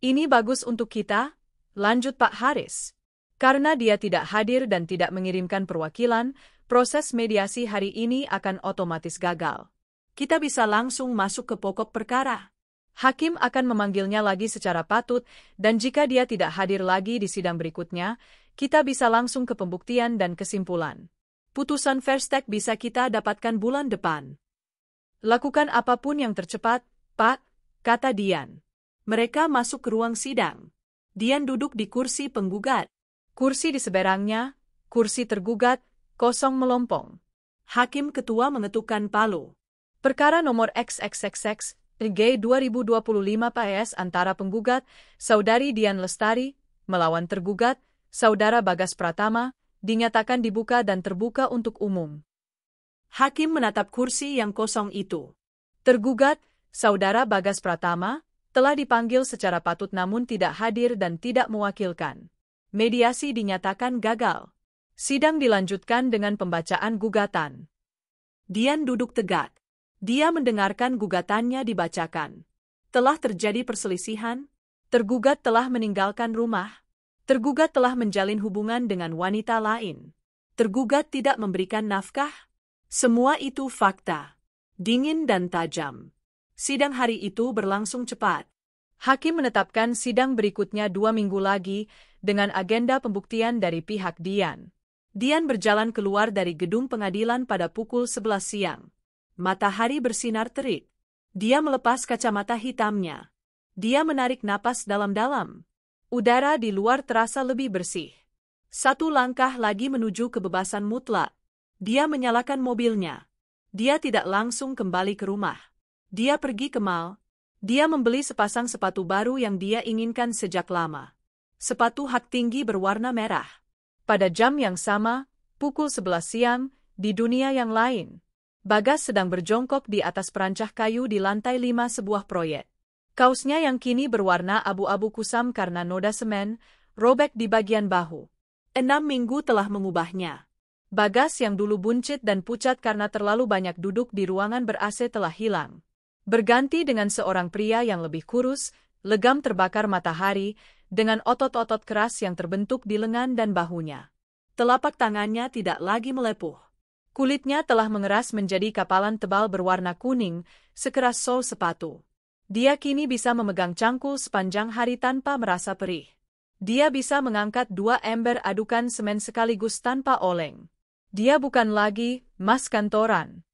Ini bagus untuk kita, lanjut Pak Haris. Karena dia tidak hadir dan tidak mengirimkan perwakilan, proses mediasi hari ini akan otomatis gagal.
Kita bisa langsung masuk ke pokok perkara.
Hakim akan memanggilnya lagi secara patut, dan jika dia tidak hadir lagi di sidang berikutnya, kita bisa langsung ke pembuktian dan kesimpulan.
Putusan Verstek bisa kita dapatkan bulan depan.
Lakukan apapun yang tercepat, Pak, kata Dian.
Mereka masuk ke ruang sidang. Dian duduk di kursi penggugat.
Kursi di seberangnya, kursi tergugat, kosong melompong.
Hakim ketua mengetukkan palu.
Perkara nomor XXXX, G 2025 PS antara penggugat, Saudari Dian Lestari, melawan tergugat, Saudara Bagas Pratama, dinyatakan dibuka dan terbuka untuk umum.
Hakim menatap kursi yang kosong itu.
Tergugat, Saudara Bagas Pratama, telah dipanggil secara patut namun tidak hadir dan tidak mewakilkan. Mediasi dinyatakan gagal. Sidang dilanjutkan dengan pembacaan gugatan.
Dian duduk tegak. Dia mendengarkan gugatannya dibacakan. Telah terjadi perselisihan.
Tergugat telah meninggalkan rumah. Tergugat telah menjalin hubungan dengan wanita lain.
Tergugat tidak memberikan nafkah. Semua itu fakta. Dingin dan tajam. Sidang hari itu berlangsung cepat.
Hakim menetapkan sidang berikutnya 2 minggu lagi dengan agenda pembuktian dari pihak Dian.
Dian berjalan keluar dari gedung pengadilan pada pukul 11 siang. Matahari bersinar terik. Dia melepas kacamata hitamnya. Dia menarik napas dalam-dalam. Udara di luar terasa lebih bersih. 1 langkah lagi menuju kebebasan mutlak. Dia menyalakan mobilnya. Dia tidak langsung kembali ke rumah. Dia pergi ke mall. Dia membeli sepasang sepatu baru yang dia inginkan sejak lama. Sepatu hak tinggi berwarna merah.
Pada jam yang sama, pukul 11 siang, di dunia yang lain, Bagas sedang berjongkok di atas perancah kayu di lantai 5 sebuah proyek. Kaosnya yang kini berwarna abu-abu kusam karena noda semen, robek di bagian bahu.
6 minggu telah mengubahnya.
Bagas yang dulu buncit dan pucat karena terlalu banyak duduk di ruangan ber-AC telah hilang. Berganti dengan seorang pria yang lebih kurus, legam terbakar matahari, dengan otot-otot keras yang terbentuk di lengan dan bahunya.
Telapak tangannya tidak lagi melepuh.
Kulitnya telah mengeras menjadi kapalan tebal berwarna kuning, sekeras sol sepatu. Dia kini bisa memegang cangkul sepanjang hari tanpa merasa perih. Dia bisa mengangkat 2 ember adukan semen sekaligus tanpa oleng. Dia bukan lagi mas kantoran.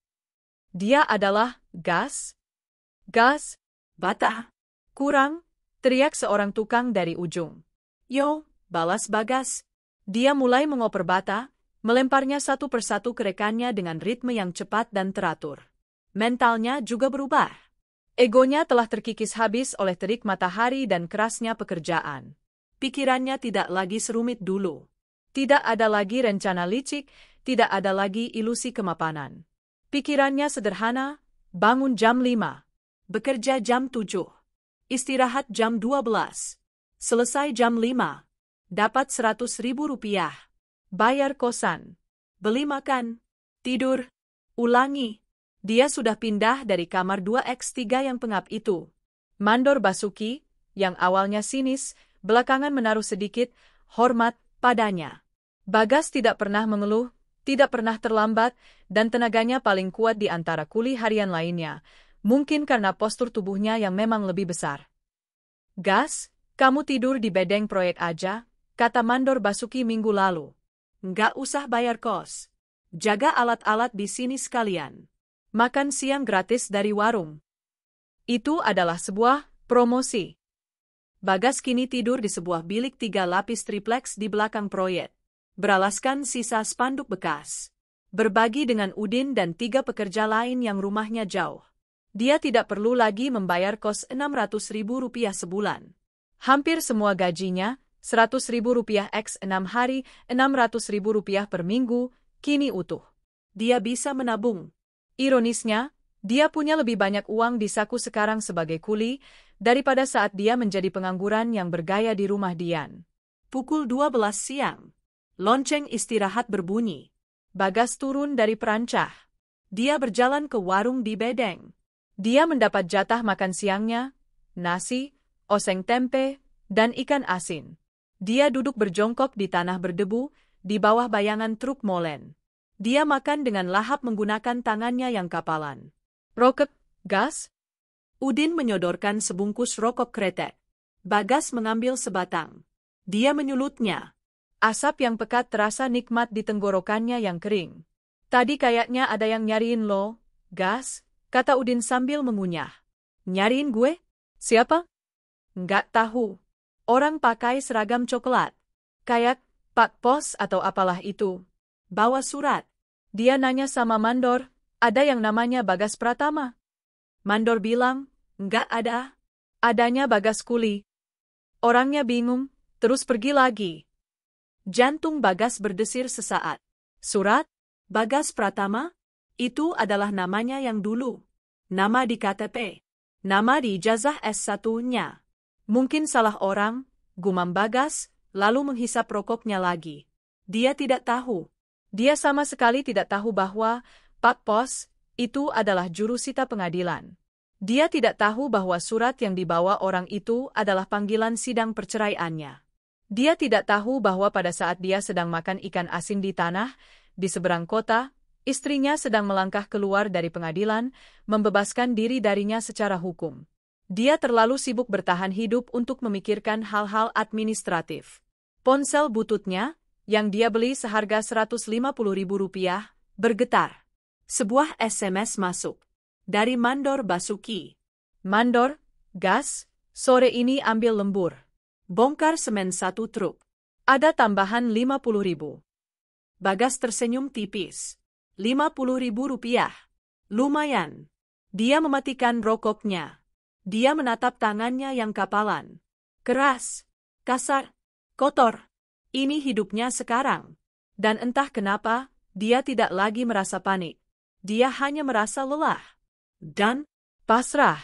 Dia adalah gas. Gas,
bata.
Kurang, teriak seorang tukang dari ujung.
Yo, balas Bagas.
Dia mulai mengoper bata, melemparnya satu persatu ke rekannya dengan ritme yang cepat dan teratur. Mentalnya juga berubah. Egonya telah terkikis habis oleh terik matahari dan kerasnya pekerjaan.
Pikirannya tidak lagi serumit dulu.
Tidak ada lagi rencana licik, tidak ada lagi ilusi kemapanan. Pikirannya sederhana, bangun jam 5.
Bekerja jam 7. Istirahat jam 12. Selesai jam 5. Dapat Rp100.000.
Bayar kosan.
Beli makan. Tidur. Ulangi. Dia sudah pindah dari kamar 2x3 yang pengap itu.
Mandor Basuki, yang awalnya sinis, belakangan menaruh sedikit hormat padanya. Bagas tidak pernah mengeluh, tidak pernah terlambat, dan tenaganya paling kuat di antara kuli harian lainnya, mungkin karena postur tubuhnya yang memang lebih besar. "Gas, kamu tidur di bedeng proyek aja," kata Mandor Basuki minggu lalu.
"Nggak usah bayar kos. Jaga alat-alat di sini sekalian.
Makan siang gratis dari warung." Itu adalah sebuah promosi.
Bagas kini tidur di sebuah bilik 3 lapis triplex di belakang proyek, beralaskan sisa spanduk bekas. Berbagi dengan Udin dan 3 pekerja lain yang rumahnya jauh. Dia tidak perlu lagi membayar kos Rp600.000 sebulan.
Hampir semua gajinya, Rp100.000 x 6 hari, Rp600.000 per minggu, kini utuh.
Dia bisa menabung.
Ironisnya, dia punya lebih banyak uang di saku sekarang sebagai kuli, daripada saat dia menjadi pengangguran yang bergaya di rumah Dian.
Pukul 12 siang. Lonceng istirahat berbunyi.
Bagas turun dari perancah.
Dia berjalan ke warung di bedeng.
Dia mendapat jatah makan siangnya, nasi, oseng tempe, dan ikan asin. Dia duduk berjongkok di tanah berdebu, di bawah bayangan truk molen. Dia makan dengan lahap menggunakan tangannya yang kapalan. "Rokok, Gas?"
Udin menyodorkan sebungkus rokok kretek. Bagas mengambil sebatang. Dia menyulutnya.
Asap yang pekat terasa nikmat di tenggorokannya yang kering. "Tadi kayaknya ada yang nyariin lo, Gas," kata Udin sambil mengunyah.
"Nyariin gue?
"Siapa?" "Nggak tahu. Orang pakai seragam coklat. Kayak Pak Pos atau apalah itu.
Bawa surat."
Dia nanya sama Mandor, "Ada yang namanya Bagas Pratama?"
Mandor bilang, "Nggak ada."
"Adanya Bagas Kuli." Orangnya bingung, terus pergi lagi.
Jantung Bagas berdesir sesaat.
"Surat?
Bagas Pratama? Itu adalah namanya yang dulu. Nama di KTP. Nama di ijazah S1-nya.
Mungkin salah orang," gumam Bagas, lalu menghisap rokoknya lagi. Dia tidak tahu. Dia sama sekali tidak tahu bahwa Pak Pos itu adalah jurusita pengadilan. Dia tidak tahu bahwa surat yang dibawa orang itu adalah panggilan sidang perceraiannya. Dia tidak tahu bahwa pada saat dia sedang makan ikan asin di tanah, di seberang kota, istrinya sedang melangkah keluar dari pengadilan, membebaskan diri darinya secara hukum. Dia terlalu sibuk bertahan hidup untuk memikirkan hal-hal administratif. Ponsel bututnya, yang dia beli seharga Rp150.000, bergetar.
Sebuah SMS masuk. Dari Mandor Basuki.
"Mandor, Gas, sore ini ambil lembur.
Bongkar semen 1 truk.
Ada tambahan Rp50.000.
Bagas tersenyum tipis. Rp50.000. Lumayan. Dia mematikan rokoknya. Dia menatap tangannya yang kapalan. Keras, kasar, kotor. Ini hidupnya sekarang. Dan entah kenapa, dia tidak lagi merasa panik. Dia hanya merasa lelah. Dan
Pasrah.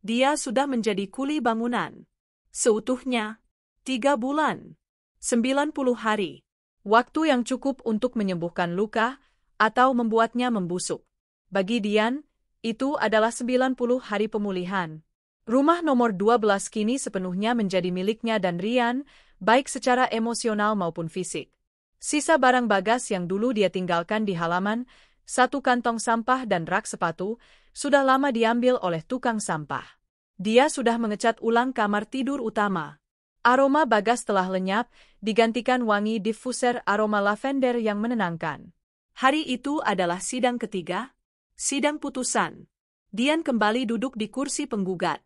Dia sudah menjadi kuli bangunan. Seutuhnya. 3 bulan. 90 hari.
Waktu yang cukup untuk menyembuhkan luka, atau membuatnya membusuk. Bagi Dian, itu adalah 90 hari pemulihan. Rumah nomor 12 kini sepenuhnya menjadi miliknya dan Rian, baik secara emosional maupun fisik. Sisa barang Bagas yang dulu dia tinggalkan di halaman, 1 kantong sampah dan rak sepatu, sudah lama diambil oleh tukang sampah. Dia sudah mengecat ulang kamar tidur utama. Aroma Bagas telah lenyap, digantikan wangi diffuser aroma lavender yang menenangkan.
Hari itu adalah sidang ketiga, sidang putusan. Dian kembali duduk di kursi penggugat.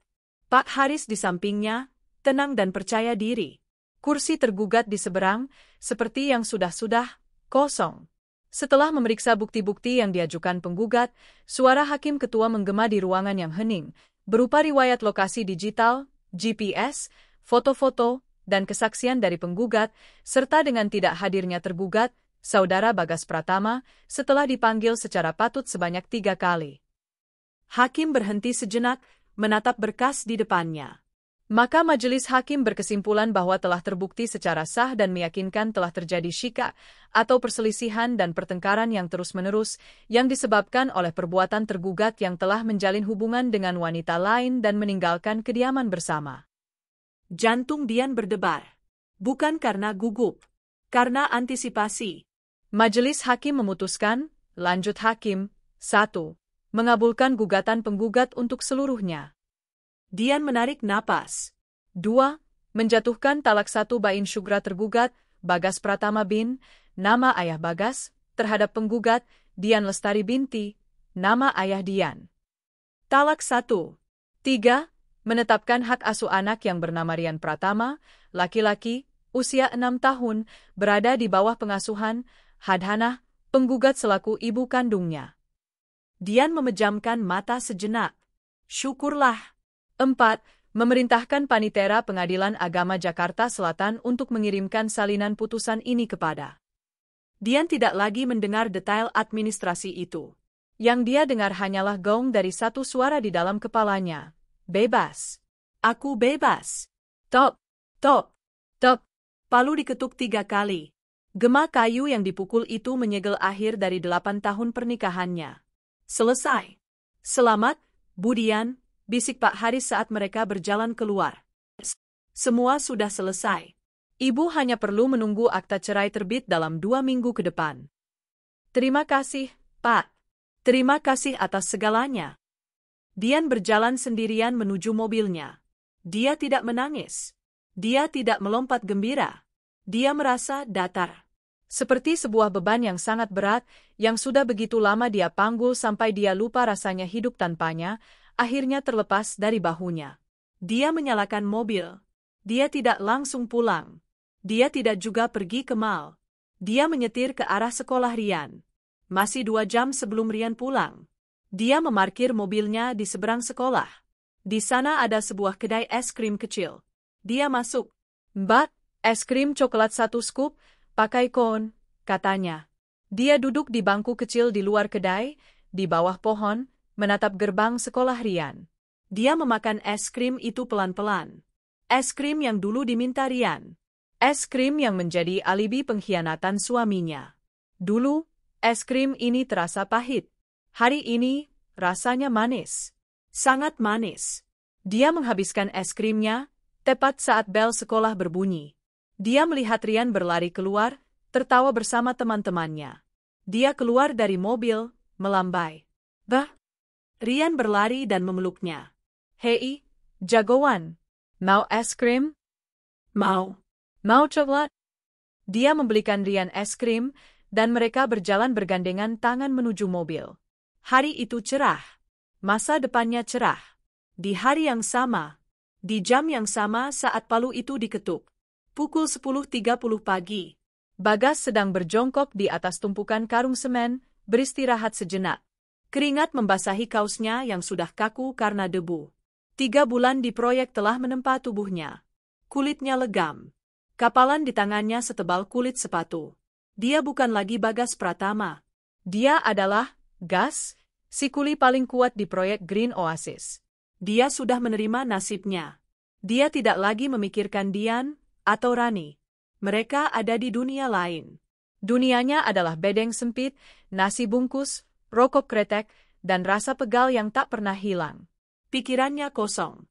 Pak Haris di sampingnya, tenang dan percaya diri. Kursi tergugat di seberang, seperti yang sudah-sudah, kosong. Setelah memeriksa bukti-bukti yang diajukan penggugat, suara hakim ketua menggema di ruangan yang hening, berupa riwayat lokasi digital, GPS, foto-foto, dan kesaksian dari penggugat, serta dengan tidak hadirnya tergugat, Saudara Bagas Pratama, setelah dipanggil secara patut sebanyak 3 kali.
Hakim berhenti sejenak, menatap berkas di depannya.
Maka majelis hakim berkesimpulan bahwa telah terbukti secara sah dan meyakinkan telah terjadi syika atau perselisihan dan pertengkaran yang terus-menerus yang disebabkan oleh perbuatan tergugat yang telah menjalin hubungan dengan wanita lain dan meninggalkan kediaman bersama.
Jantung Dian berdebar. Bukan karena gugup, karena antisipasi.
Majelis hakim memutuskan, lanjut hakim, 1. Mengabulkan gugatan penggugat untuk seluruhnya.
Dian menarik napas.
2. Menjatuhkan talak 1 bain syugra tergugat, Bagas Pratama bin, nama ayah Bagas, terhadap penggugat, Dian Lestari binti, nama ayah Dian.
Talak 1.
3. Menetapkan hak asuh anak yang bernama Rian Pratama, laki-laki, usia 6 tahun, berada di bawah pengasuhan, Hadhanah, penggugat selaku ibu kandungnya.
Dian memejamkan mata sejenak. Syukurlah.
4. Memerintahkan Panitera Pengadilan Agama Jakarta Selatan untuk mengirimkan salinan putusan ini kepada.
Dian tidak lagi mendengar detail administrasi itu.
Yang dia dengar hanyalah gong dari satu suara di dalam kepalanya. Bebas.
Aku bebas.
Tok, tok, tok.
Palu diketuk 3 kali. Gema kayu yang dipukul itu menyegel akhir dari 8 tahun pernikahannya. Selesai. Selamat, Bu Dian, bisik Pak Haris saat mereka berjalan keluar. Semua sudah selesai.
Ibu hanya perlu menunggu akta cerai terbit dalam 2 minggu ke depan.
Terima kasih, Pak. Terima kasih atas segalanya. Dian berjalan sendirian menuju mobilnya. Dia tidak menangis. Dia tidak melompat gembira. Dia merasa datar.
Seperti sebuah beban yang sangat berat, yang sudah begitu lama dia panggul sampai dia lupa rasanya hidup tanpanya, akhirnya terlepas dari bahunya.
Dia menyalakan mobil. Dia tidak langsung pulang. Dia tidak juga pergi ke mal. Dia menyetir ke arah sekolah Rian. Masih 2 jam sebelum Rian pulang. Dia memarkir mobilnya di seberang sekolah. Di sana ada sebuah kedai es krim kecil. Dia masuk.
Mbak, es krim coklat 1 scoop, pakai kon, katanya. Dia duduk di bangku kecil di luar kedai, di bawah pohon, menatap gerbang sekolah Rian.
Dia memakan es krim itu pelan-pelan. Es krim yang dulu diminta Rian.
Es krim yang menjadi alibi pengkhianatan suaminya. Dulu, es krim ini terasa pahit. Hari ini, rasanya manis.
Sangat manis.
Dia menghabiskan es krimnya, tepat saat bel sekolah berbunyi. Dia melihat Rian berlari keluar, tertawa bersama teman-temannya. Dia keluar dari mobil, melambai. Bah!
Rian berlari dan memeluknya.
Hei, jagoan. Mau es krim?
Mau.
Mau coklat? Dia membelikan Rian es krim, dan mereka berjalan bergandengan tangan menuju mobil. Hari itu cerah. Masa depannya cerah. Di hari yang sama, di jam yang sama saat palu itu diketuk. Pukul 10.30 pagi. Bagas sedang berjongkok di atas tumpukan karung semen, beristirahat sejenak. Keringat membasahi kaosnya yang sudah kaku karena debu. 3 bulan di proyek telah menempa tubuhnya. Kulitnya legam. Kapalan di tangannya setebal kulit sepatu. Dia bukan lagi Bagas Pratama. Dia adalah Gas, si kuli paling kuat di proyek Green Oasis. Dia sudah menerima nasibnya. Dia tidak lagi memikirkan Dian atau Rani. Mereka ada di dunia lain. Dunianya adalah bedeng sempit, nasi bungkus, rokok kretek, dan rasa pegal yang tak pernah hilang. Pikirannya kosong.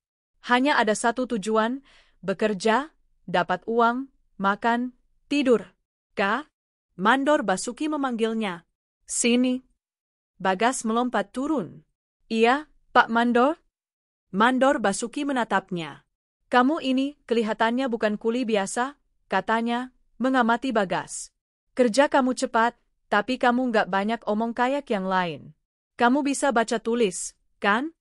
Hanya ada satu tujuan, bekerja, dapat uang, makan, tidur. Kak? Mandor Basuki memanggilnya. Sini. Bagas melompat turun. Iya, Pak Mandor? Mandor Basuki menatapnya. Kamu ini kelihatannya bukan kuli biasa, katanya, mengamati Bagas. Kerja kamu cepat, tapi kamu nggak banyak omong kayak yang lain. Kamu bisa baca tulis, kan?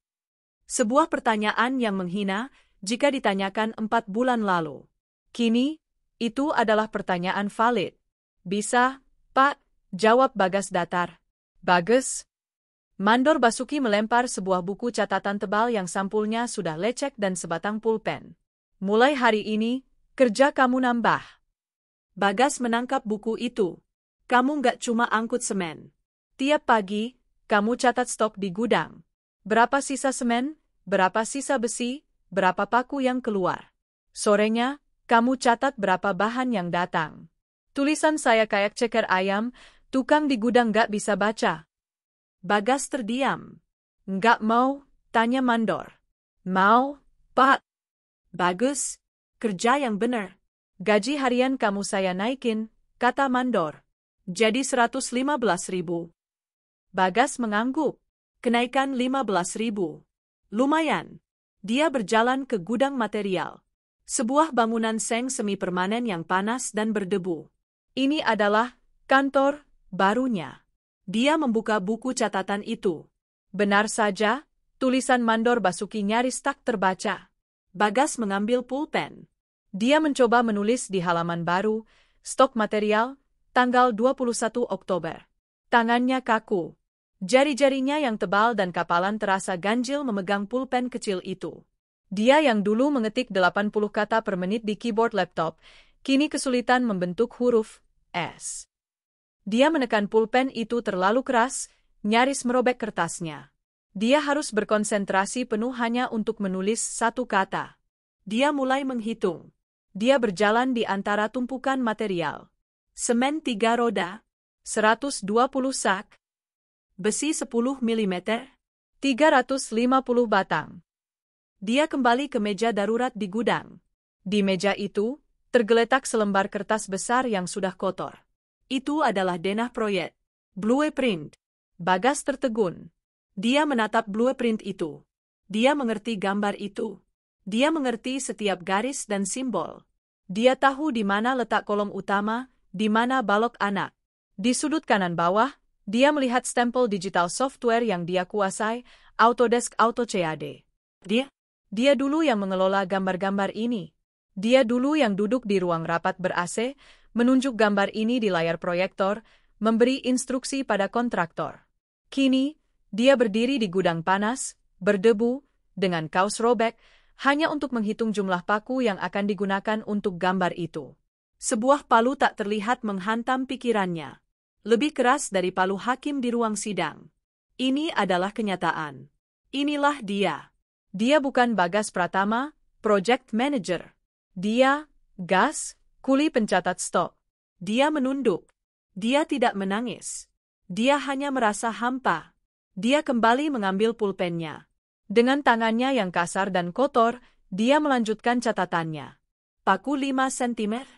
Sebuah pertanyaan yang menghina jika ditanyakan 4 bulan lalu. Kini, itu adalah pertanyaan valid. Bisa, Pak, jawab Bagas datar. Bagus. Mandor Basuki melempar sebuah buku catatan tebal yang sampulnya sudah lecek dan sebatang pulpen. Mulai hari ini, kerja kamu nambah. Bagas menangkap buku itu. Kamu nggak cuma angkut semen. Tiap pagi, kamu catat stok di gudang. Berapa sisa semen, berapa sisa besi, berapa paku yang keluar. Sorenya, kamu catat berapa bahan yang datang. Tulisan saya kayak ceker ayam, tukang di gudang gak bisa baca.
Bagas terdiam.
Nggak mau, tanya Mandor. Mau, Pak.
Bagus, kerja yang benar.
Gaji harian kamu saya naikin, kata Mandor.
Jadi 115.000.
Bagas mengangguk.
Kenaikan 15.000. Lumayan. Dia berjalan ke gudang material. Sebuah bangunan seng semi permanen yang panas dan berdebu.
Ini adalah kantor barunya.
Dia membuka buku catatan itu.
Benar saja, tulisan Mandor Basuki nyaris tak terbaca.
Bagas mengambil pulpen.
Dia mencoba menulis di halaman baru, stok material, tanggal 21 Oktober. Tangannya kaku. Jari-jarinya yang tebal dan kapalan terasa ganjil memegang pulpen kecil itu. Dia yang dulu mengetik 80 kata per menit di keyboard laptop, kini kesulitan membentuk huruf S. Dia menekan pulpen itu terlalu keras, nyaris merobek kertasnya. Dia harus berkonsentrasi penuh hanya untuk menulis satu kata.
Dia mulai menghitung.
Dia berjalan di antara tumpukan material.
Semen 3 roda.
120 sak.
Besi 10 mm.
350 batang.
Dia kembali ke meja darurat di gudang.
Di meja itu, tergeletak selembar kertas besar yang sudah kotor.
Itu adalah denah proyek. Blueprint.
Bagas tertegun.
Dia menatap blueprint itu. Dia mengerti gambar itu. Dia mengerti setiap garis dan simbol.
Dia tahu di mana letak kolom utama, di mana balok anak. Di sudut kanan bawah, dia melihat stempel digital software yang dia kuasai, Autodesk AutoCAD. Dia dulu yang mengelola gambar-gambar ini. Dia dulu yang duduk di ruang rapat ber-AC, menunjuk gambar ini di layar proyektor, memberi instruksi pada kontraktor. Kini, dia berdiri di gudang panas, berdebu, dengan kaos robek, hanya untuk menghitung jumlah paku yang akan digunakan untuk gambar itu.
Sebuah palu tak terlihat menghantam pikirannya. Lebih keras dari palu hakim di ruang sidang. Ini adalah kenyataan. Inilah dia.
Dia bukan Bagas Pratama, project manager. Dia, Gas, kuli pencatat stok.
Dia menunduk. Dia tidak menangis. Dia hanya merasa hampa. Dia kembali mengambil pulpennya.
Dengan tangannya yang kasar dan kotor, dia melanjutkan catatannya.
Paku 5 cm.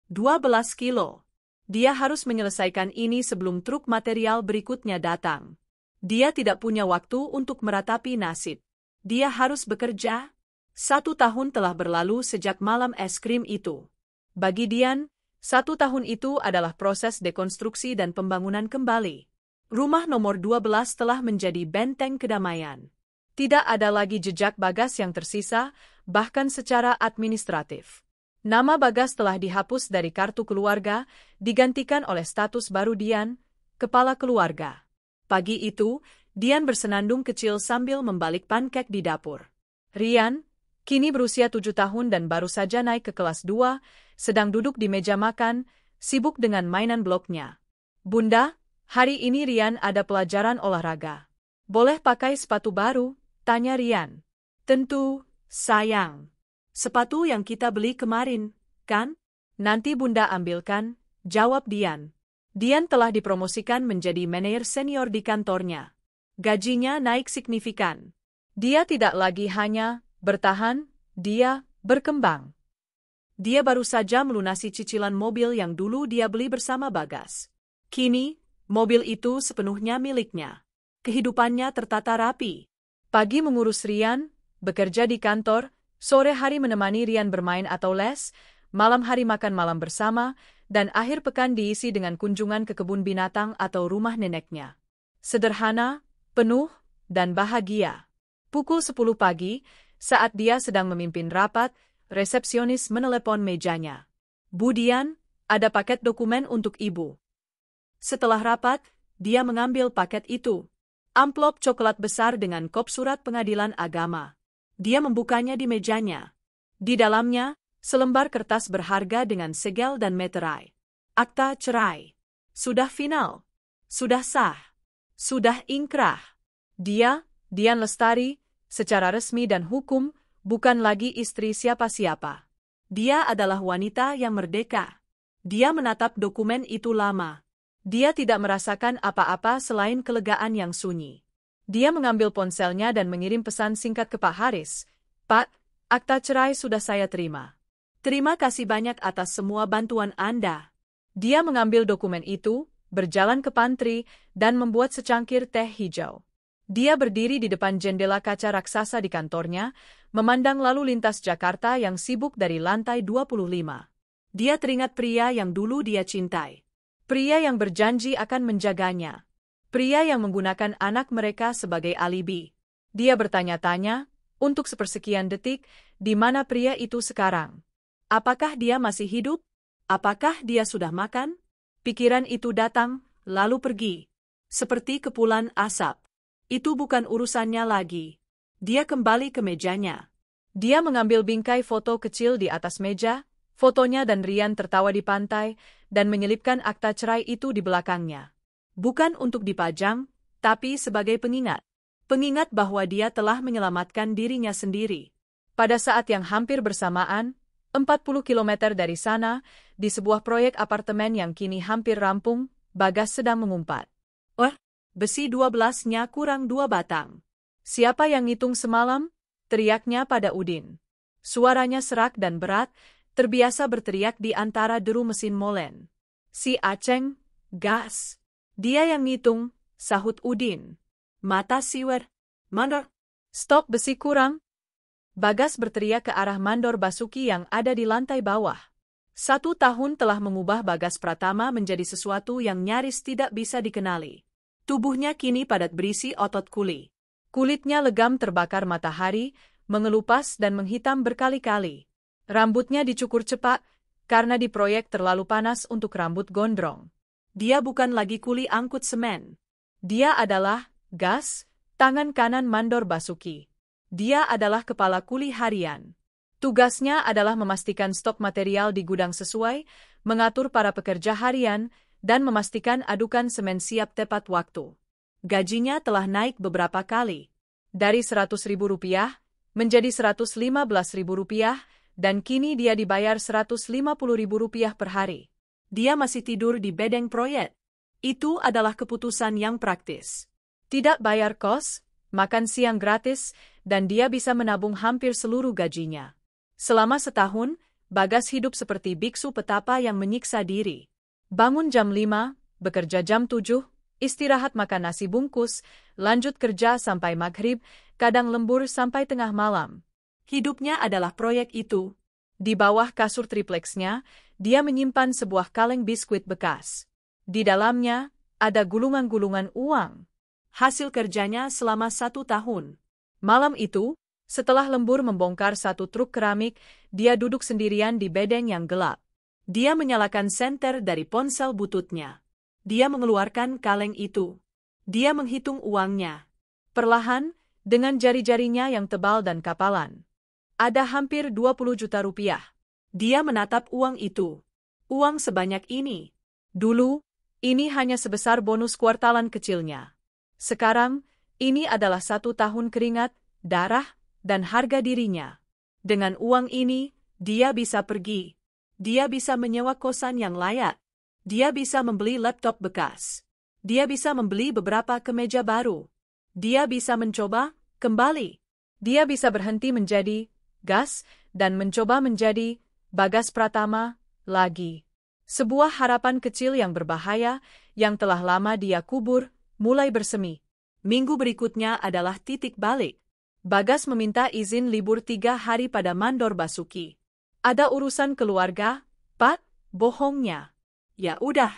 12 kilo. Dia harus menyelesaikan ini sebelum truk material berikutnya datang. Dia tidak punya waktu untuk meratapi nasib. Dia harus bekerja. 1 tahun telah berlalu sejak malam es krim itu.
Bagi Dian, 1 tahun itu adalah proses dekonstruksi dan pembangunan kembali.
Rumah nomor 12 telah menjadi benteng kedamaian.
Tidak ada lagi jejak Bagas yang tersisa, bahkan secara administratif. Nama Bagas telah dihapus dari kartu keluarga, digantikan oleh status baru Dian, kepala keluarga. Pagi itu, Dian bersenandung kecil sambil membalik pankek di dapur. Rian, kini berusia 7 tahun dan baru saja naik ke kelas 2, sedang duduk di meja makan, sibuk dengan mainan bloknya. Bunda, hari ini Rian ada pelajaran olahraga. Boleh pakai sepatu baru? Tanya Rian.
Tentu, sayang. Sepatu yang kita beli kemarin, kan?
Nanti Bunda ambilkan, jawab Dian. Dian telah dipromosikan menjadi manajer senior di kantornya. Gajinya naik signifikan. Dia tidak lagi hanya bertahan, dia berkembang. Dia baru saja melunasi cicilan mobil yang dulu dia beli bersama Bagas. Kini, mobil itu sepenuhnya miliknya. Kehidupannya tertata rapi. Pagi mengurus Rian, bekerja di kantor, sore hari menemani Rian bermain atau les, malam hari makan malam bersama, dan akhir pekan diisi dengan kunjungan ke kebun binatang atau rumah neneknya. Sederhana, penuh, dan bahagia. Pukul 10 pagi, saat dia sedang memimpin rapat, resepsionis menelepon mejanya. Bu Dian, ada paket dokumen untuk Ibu. Setelah rapat, dia mengambil paket itu. Amplop coklat besar dengan kop surat pengadilan agama. Dia membukanya di mejanya. Di dalamnya, selembar kertas berharga dengan segel dan meterai. Akta cerai. Sudah final. Sudah sah. Sudah ingkrah. Dia, Dian Lestari, Secara resmi dan hukum, bukan lagi istri siapa-siapa.
Dia adalah wanita yang merdeka. Dia menatap dokumen itu lama.
Dia tidak merasakan apa-apa selain kelegaan yang sunyi. Dia mengambil ponselnya dan mengirim pesan singkat ke Pak Haris. Pak, akta cerai sudah saya terima.
Terima kasih banyak atas semua bantuan Anda.
Dia mengambil dokumen itu, berjalan ke pantry, dan membuat secangkir teh hijau. Dia berdiri di depan jendela kaca raksasa di kantornya, memandang lalu lintas Jakarta yang sibuk dari lantai 25.
Dia teringat pria yang dulu dia cintai.
Pria yang berjanji akan menjaganya. Pria yang menggunakan anak mereka sebagai alibi. Dia bertanya-tanya, untuk sepersekian detik, di mana pria itu sekarang? Apakah dia masih hidup? Apakah dia sudah makan? Pikiran itu datang, lalu pergi. Seperti kepulan asap. Itu bukan urusannya lagi. Dia kembali ke mejanya. Dia mengambil bingkai foto kecil di atas meja, fotonya dan Rian tertawa di pantai, dan menyelipkan akta cerai itu di belakangnya. Bukan untuk dipajang, tapi sebagai pengingat. Pengingat bahwa dia telah menyelamatkan dirinya sendiri. Pada saat yang hampir bersamaan, 40 km dari sana, di sebuah proyek apartemen yang kini hampir rampung, Bagas sedang mengumpat.
Besi 12-nya kurang 2 batang.
Siapa yang ngitung semalam? Teriaknya pada Udin. Suaranya serak dan berat, terbiasa berteriak di antara deru mesin molen. Si Aceng, gas. Dia yang ngitung, sahut Udin.
Mata siwer. Mandor.
Stok besi kurang. Bagas berteriak ke arah mandor Basuki yang ada di lantai bawah. 1 tahun telah mengubah Bagas Pratama menjadi sesuatu yang nyaris tidak bisa dikenali. Tubuhnya kini padat berisi otot kuli. Kulitnya legam terbakar matahari, mengelupas dan menghitam berkali-kali. Rambutnya dicukur cepat, karena di proyek terlalu panas untuk rambut gondrong. Dia bukan lagi kuli angkut semen. Dia adalah Gas, tangan kanan mandor Basuki. Dia adalah kepala kuli harian. Tugasnya adalah memastikan stok material di gudang sesuai, mengatur para pekerja harian, dan memastikan adukan semen siap tepat waktu. Gajinya telah naik beberapa kali. Dari Rp100.000 menjadi Rp115.000, dan kini dia dibayar Rp150.000 per hari. Dia masih tidur di bedeng proyek. Itu adalah keputusan yang praktis. Tidak bayar kos, makan siang gratis, dan dia bisa menabung hampir seluruh gajinya. Selama setahun, Bagas hidup seperti biksu petapa yang menyiksa diri. Bangun jam 5, bekerja jam 7, istirahat makan nasi bungkus, lanjut kerja sampai maghrib, kadang lembur sampai tengah malam. Hidupnya adalah proyek itu. Di bawah kasur tripleksnya, dia menyimpan sebuah kaleng biskuit bekas. Di dalamnya, ada gulungan-gulungan uang. Hasil kerjanya selama 1 tahun. Malam itu, setelah lembur membongkar 1 truk keramik, dia duduk sendirian di bedeng yang gelap. Dia menyalakan senter dari ponsel bututnya. Dia mengeluarkan kaleng itu. Dia menghitung uangnya. Perlahan, dengan jari-jarinya yang tebal dan kapalan. Ada hampir 20 juta rupiah. Dia menatap uang itu. Uang sebanyak ini. Dulu, ini hanya sebesar bonus kuartalan kecilnya. Sekarang, ini adalah 1 tahun keringat, darah, dan harga dirinya. Dengan uang ini, dia bisa pergi. Dia bisa menyewa kosan yang layak. Dia bisa membeli laptop bekas. Dia bisa membeli beberapa kemeja baru. Dia bisa mencoba kembali. Dia bisa berhenti menjadi Gas dan mencoba menjadi Bagas Pratama lagi. Sebuah harapan kecil yang berbahaya yang telah lama dia kubur mulai bersemi. Minggu berikutnya adalah titik balik. Bagas meminta izin libur 3 hari pada mandor Basuki. Ada urusan keluarga, Pak, bohongnya. Ya udah,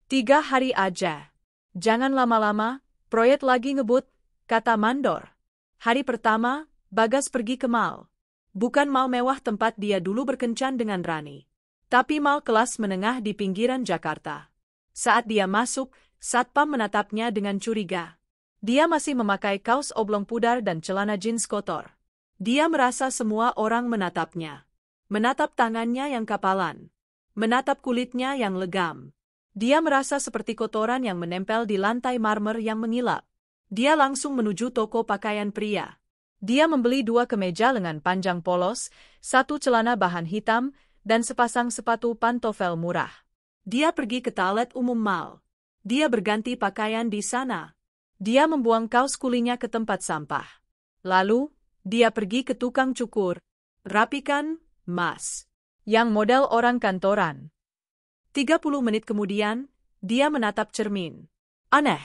3 hari aja. Jangan lama-lama, proyek lagi ngebut, kata mandor. Hari pertama, Bagas pergi ke mall. Bukan mall mewah tempat dia dulu berkencan dengan Rani. Tapi mall kelas menengah di pinggiran Jakarta. Saat dia masuk, satpam menatapnya dengan curiga. Dia masih memakai kaos oblong pudar dan celana jeans kotor. Dia merasa semua orang menatapnya. Menatap tangannya yang kapalan. Menatap kulitnya yang legam. Dia merasa seperti kotoran yang menempel di lantai marmer yang mengilap. Dia langsung menuju toko pakaian pria. Dia membeli 2 kemeja lengan panjang polos, 1 celana bahan hitam, dan sepasang sepatu pantofel murah.
Dia pergi ke toilet umum mall. Dia berganti pakaian di sana.
Dia membuang kaos kulinya ke tempat sampah. Lalu, dia pergi ke tukang cukur.
Rapikan, Mas.
Yang model orang kantoran.
30 menit kemudian, dia menatap cermin.
Aneh.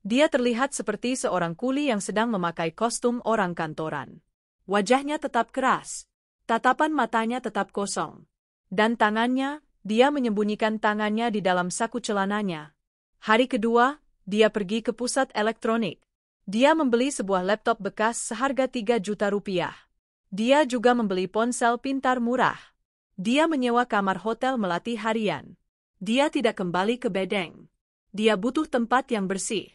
Dia terlihat seperti seorang kuli yang sedang memakai kostum orang kantoran.
Wajahnya tetap keras. Tatapan matanya tetap kosong.
Dan tangannya, dia menyembunyikan tangannya di dalam saku celananya. Hari kedua, dia pergi ke pusat elektronik. Dia membeli sebuah laptop bekas seharga 3 juta rupiah. Dia juga membeli ponsel pintar murah. Dia menyewa kamar hotel melati harian. Dia tidak kembali ke bedeng. Dia butuh tempat yang bersih.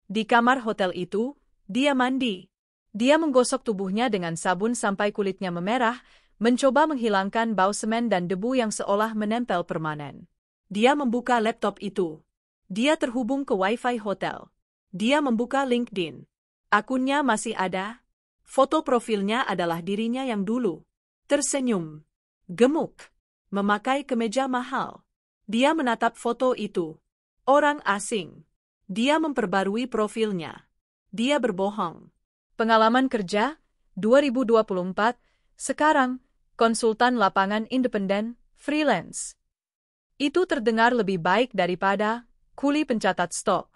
Di kamar hotel itu, dia mandi. Dia menggosok tubuhnya dengan sabun sampai kulitnya memerah, mencoba menghilangkan bau semen dan debu yang seolah menempel permanen.
Dia membuka laptop itu. Dia terhubung ke Wi-Fi hotel. Dia membuka LinkedIn. Akunnya masih ada. Foto profilnya adalah dirinya yang dulu. Tersenyum. Gemuk. Memakai kemeja mahal. Dia menatap foto itu. Orang asing. Dia memperbarui profilnya. Dia berbohong.
Pengalaman kerja, 2024, sekarang, konsultan lapangan independen, freelance. Itu terdengar lebih baik daripada kuli pencatat stok.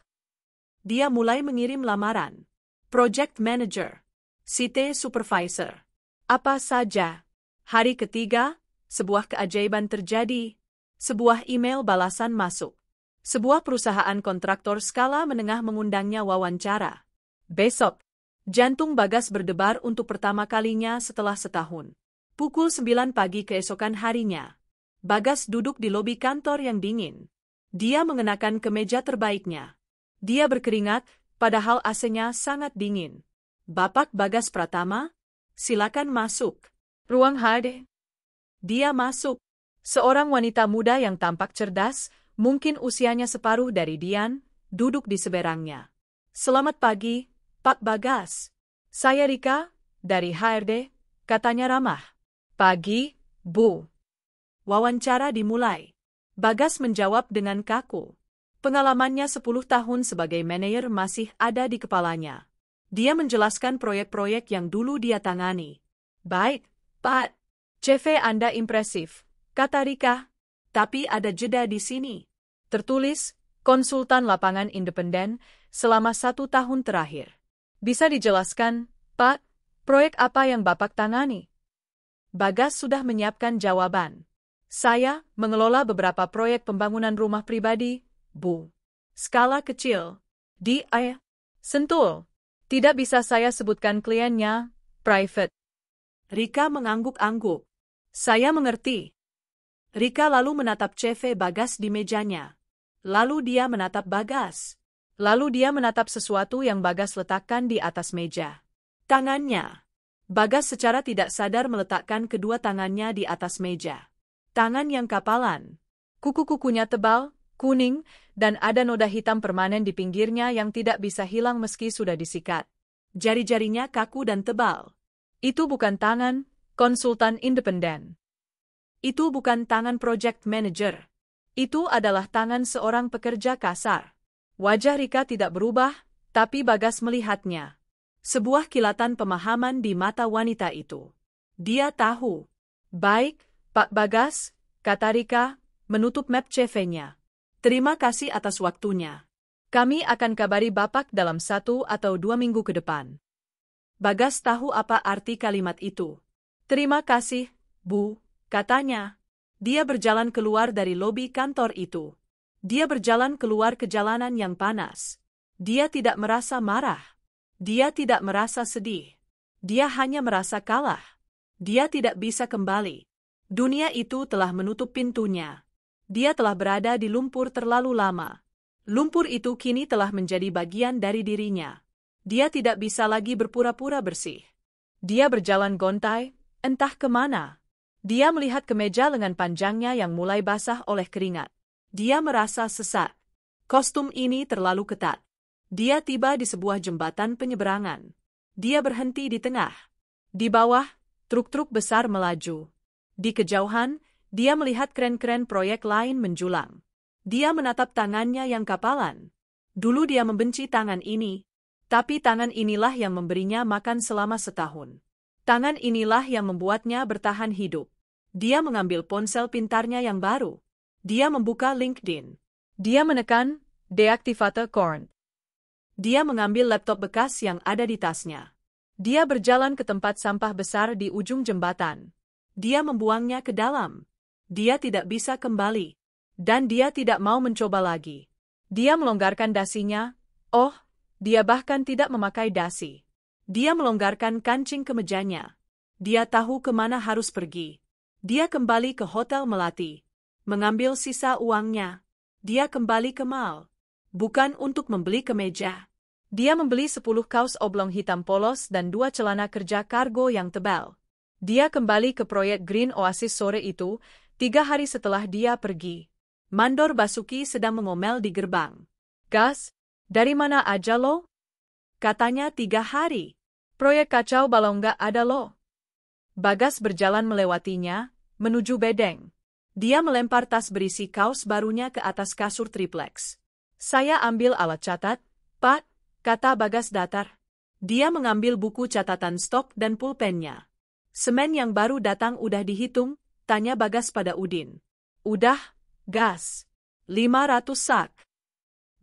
Dia mulai mengirim lamaran. Project Manager. Site Supervisor. Apa saja. Hari ketiga, sebuah keajaiban terjadi. Sebuah email balasan masuk. Sebuah perusahaan kontraktor skala menengah mengundangnya wawancara.
Besok,
jantung Bagas berdebar untuk pertama kalinya setelah setahun. Pukul 9 pagi keesokan harinya. Bagas duduk di lobi kantor yang dingin. Dia mengenakan kemeja terbaiknya. Dia berkeringat, padahal AC-nya sangat dingin. Bapak Bagas Pratama, silakan masuk.
Ruang HD.
Dia masuk.
Seorang wanita muda yang tampak cerdas, mungkin usianya separuh dari Dian, duduk di seberangnya.
Selamat pagi, Pak Bagas.
Saya Rika, dari HRD, katanya ramah. Pagi, Bu.
Wawancara dimulai. Bagas menjawab dengan kaku. Pengalamannya 10 tahun sebagai manajer masih ada di kepalanya. Dia menjelaskan proyek-proyek yang dulu dia tangani.
Baik, Pak. CV Anda impresif, kata Rika.
Tapi ada jeda di sini.
Tertulis, konsultan lapangan independen, selama 1 tahun terakhir. Bisa dijelaskan, Pak, proyek apa yang Bapak tangani?
Bagas sudah menyiapkan jawaban. Saya mengelola beberapa proyek pembangunan rumah pribadi, Bu. Skala kecil.
Di Sentul. Tidak bisa saya sebutkan kliennya, private.
Rika mengangguk-angguk. Saya mengerti. Rika lalu menatap CV Bagas di mejanya. Lalu dia menatap Bagas.
Lalu dia menatap sesuatu yang Bagas letakkan di atas meja.
Tangannya. Bagas secara tidak sadar meletakkan kedua tangannya di atas meja. Tangan yang kapalan.
Kuku-kukunya tebal, kuning, dan ada noda hitam permanen di pinggirnya yang tidak bisa hilang meski sudah disikat.
Jari-jarinya kaku dan tebal.
Itu bukan tangan konsultan independen.
Itu bukan tangan project manager.
Itu adalah tangan seorang pekerja kasar. Wajah Rika tidak berubah, tapi Bagas melihatnya.
Sebuah kilatan pemahaman di mata wanita itu. Dia tahu.
Baik, Pak Bagas, kata Rika, menutup map CV-nya.
Terima kasih atas waktunya.
Kami akan kabari Bapak dalam 1 atau 2 minggu ke depan.
Bagas tahu apa arti kalimat itu.
Terima kasih, Bu,
katanya. Dia berjalan keluar dari lobi kantor itu. Dia berjalan keluar ke jalanan yang panas. Dia tidak merasa marah. Dia tidak merasa sedih. Dia hanya merasa kalah. Dia tidak bisa kembali. Dunia itu telah menutup pintunya. Dia telah berada di lumpur terlalu lama. Lumpur itu kini telah menjadi bagian dari dirinya. Dia tidak bisa lagi berpura-pura bersih.
Dia berjalan gontai, entah kemana. Dia melihat kemeja lengan panjangnya yang mulai basah oleh keringat.
Dia merasa sesak. Kostum ini terlalu ketat. Dia tiba di sebuah jembatan penyeberangan. Dia berhenti di tengah. Di bawah, truk-truk besar melaju. Di kejauhan, dia melihat kren-kren proyek lain menjulang. Dia menatap tangannya yang kapalan. Dulu dia membenci tangan ini, tapi tangan inilah yang memberinya makan selama setahun. Tangan inilah yang membuatnya bertahan hidup. Dia mengambil ponsel pintarnya yang baru. Dia membuka LinkedIn.
Dia menekan deaktivator Korn.
Dia mengambil laptop bekas yang ada di tasnya. Dia berjalan ke tempat sampah besar di ujung jembatan. Dia membuangnya ke dalam. Dia tidak bisa kembali. Dan dia tidak mau mencoba lagi. Dia melonggarkan dasinya. Oh, dia bahkan tidak memakai dasi. Dia melonggarkan kancing kemejanya. Dia tahu kemana harus pergi. Dia kembali ke Hotel Melati. Mengambil sisa uangnya. Dia kembali ke mall. Bukan untuk membeli kemeja.
Dia membeli 10 kaos oblong hitam polos dan 2 celana kerja kargo yang tebal. Dia kembali ke proyek Green Oasis sore itu, 3 hari setelah dia pergi.
Mandor Basuki sedang mengomel di gerbang.
Gas, dari mana aja lo?
Katanya 3 hari.
Proyek kacau balau nggak ada lo. Bagas berjalan melewatinya, menuju bedeng.
Dia melempar tas berisi kaos barunya ke atas kasur triplex.
Saya ambil alat catat, Pak,
kata Bagas datar. Dia mengambil buku catatan stok dan pulpennya. Semen yang baru datang udah dihitung, tanya Bagas pada Udin.
Udah,
Gas. 500 sak.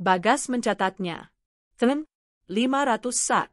Bagas mencatatnya. 500 sak.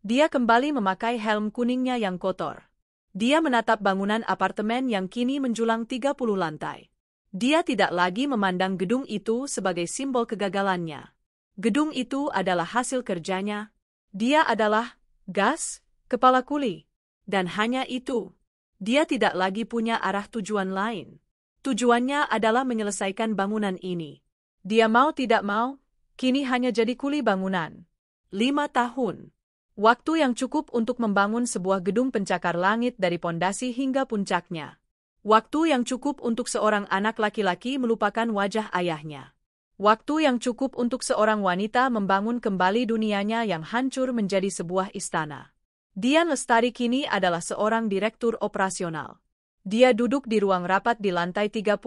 Dia kembali memakai helm kuningnya yang kotor.
Dia menatap bangunan apartemen yang kini menjulang 30 lantai. Dia tidak lagi memandang gedung itu sebagai simbol kegagalannya. Gedung itu adalah hasil kerjanya. Dia adalah Gas, kepala kuli. Dan hanya itu. Dia tidak lagi punya arah tujuan lain. Tujuannya adalah menyelesaikan bangunan ini.
Dia mau tidak mau, kini hanya jadi kuli bangunan.
5 tahun.
Waktu yang cukup untuk membangun sebuah gedung pencakar langit dari pondasi hingga puncaknya.
Waktu yang cukup untuk seorang anak laki-laki melupakan wajah ayahnya.
Waktu yang cukup untuk seorang wanita membangun kembali dunianya yang hancur menjadi sebuah istana.
Dian Lestari kini adalah seorang direktur operasional.
Dia duduk di ruang rapat di lantai 30,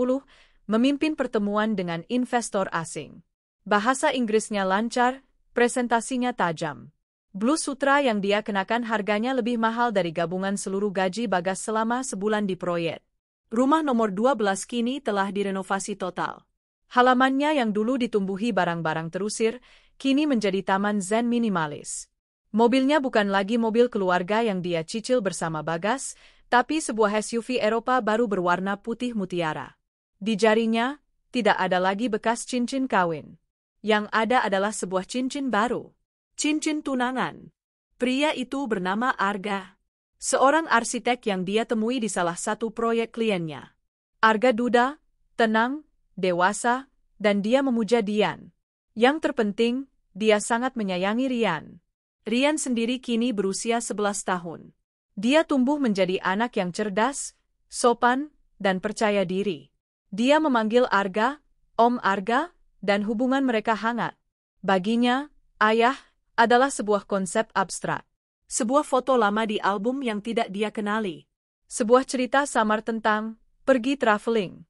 memimpin pertemuan dengan investor asing. Bahasa Inggrisnya lancar, presentasinya tajam. Blus sutra yang dia kenakan harganya lebih mahal dari gabungan seluruh gaji Bagas selama sebulan di proyek.
Rumah nomor 12 kini telah direnovasi total.
Halamannya yang dulu ditumbuhi barang-barang terusir, kini menjadi taman zen minimalis. Mobilnya bukan lagi mobil keluarga yang dia cicil bersama Bagas, tapi sebuah SUV Eropa baru berwarna putih mutiara. Di jarinya, tidak ada lagi bekas cincin kawin. Yang ada adalah sebuah cincin baru.
Cincin tunangan. Pria itu bernama Arga. Seorang arsitek yang dia temui di salah satu proyek kliennya.
Arga duda, tenang, dewasa, dan dia memuja Dian. Yang terpenting, dia sangat menyayangi Rian.
Rian sendiri kini berusia 11 tahun.
Dia tumbuh menjadi anak yang cerdas, sopan, dan percaya diri. Dia memanggil Arga, Om Arga, dan hubungan mereka hangat. Baginya, ayah adalah sebuah konsep abstrak.
Sebuah foto lama di album yang tidak dia kenali.
Sebuah cerita samar tentang pergi traveling.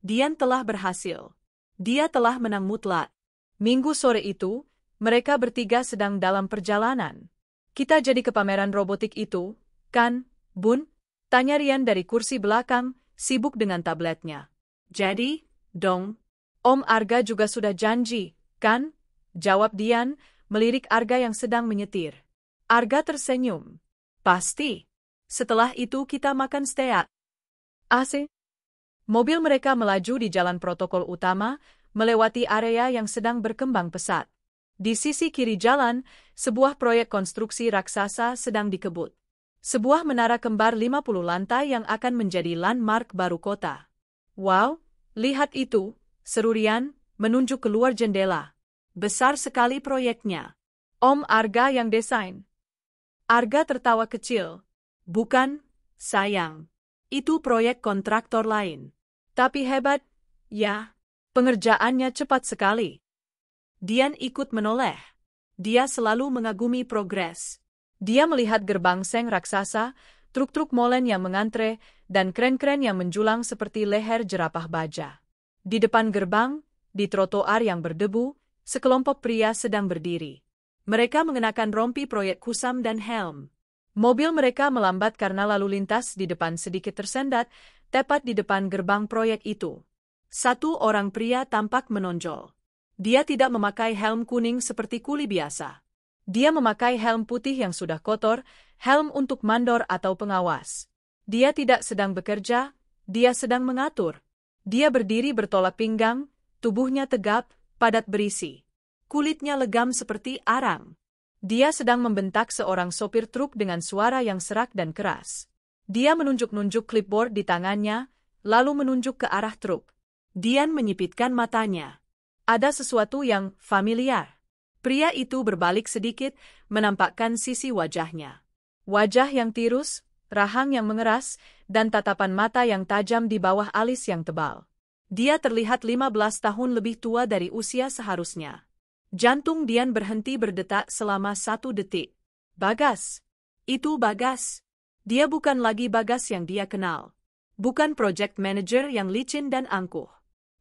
Dian telah berhasil. Dia telah menang mutlak.
Minggu sore itu, mereka bertiga sedang dalam perjalanan. Kita jadi ke pameran robotik itu, kan, Bun? Tanya Rian dari kursi belakang, sibuk dengan tabletnya.
Jadi, dong.
Om Arga juga sudah janji, kan? Jawab Dian, melirik Arga yang sedang menyetir. Arga tersenyum.
Pasti. Setelah itu kita makan steak.
AC. Mobil mereka melaju di jalan protokol utama, melewati area yang sedang berkembang pesat. Di sisi kiri jalan, sebuah proyek konstruksi raksasa sedang dikebut. Sebuah menara kembar 50 lantai yang akan menjadi landmark baru kota. Wow, lihat itu, seru Rian, menunjuk keluar jendela.
Besar sekali proyeknya.
Om Arga yang desain.
Arga tertawa kecil. Bukan, sayang. Itu proyek kontraktor lain.
Tapi hebat, ya. Pengerjaannya cepat sekali.
Dian ikut menoleh. Dia selalu mengagumi progres.
Dia melihat gerbang seng raksasa, truk-truk molen yang mengantre, dan kren-kren yang menjulang seperti leher jerapah baja. Di depan gerbang, di trotoar yang berdebu, sekelompok pria sedang berdiri. Mereka mengenakan rompi proyek kusam dan helm. Mobil mereka melambat karena lalu lintas di depan sedikit tersendat, tepat di depan gerbang proyek itu. Satu orang pria tampak menonjol. Dia tidak memakai helm kuning seperti kuli biasa. Dia memakai helm putih yang sudah kotor, helm untuk mandor atau pengawas. Dia tidak sedang bekerja, dia sedang mengatur. Dia berdiri bertolak pinggang, tubuhnya tegap, padat berisi. Kulitnya legam seperti arang. Dia sedang membentak seorang sopir truk dengan suara yang serak dan keras. Dia menunjuk-nunjuk clipboard di tangannya, lalu menunjuk ke arah truk. Dian menyipitkan matanya. Ada sesuatu yang familiar. Pria itu berbalik sedikit, menampakkan sisi wajahnya. Wajah yang tirus, rahang yang mengeras, dan tatapan mata yang tajam di bawah alis yang tebal. Dia terlihat 15 tahun lebih tua dari usia seharusnya. Jantung Dian berhenti berdetak selama 1 detik. Bagas. Itu Bagas. Dia bukan lagi Bagas yang dia kenal. Bukan project manager yang licin dan angkuh.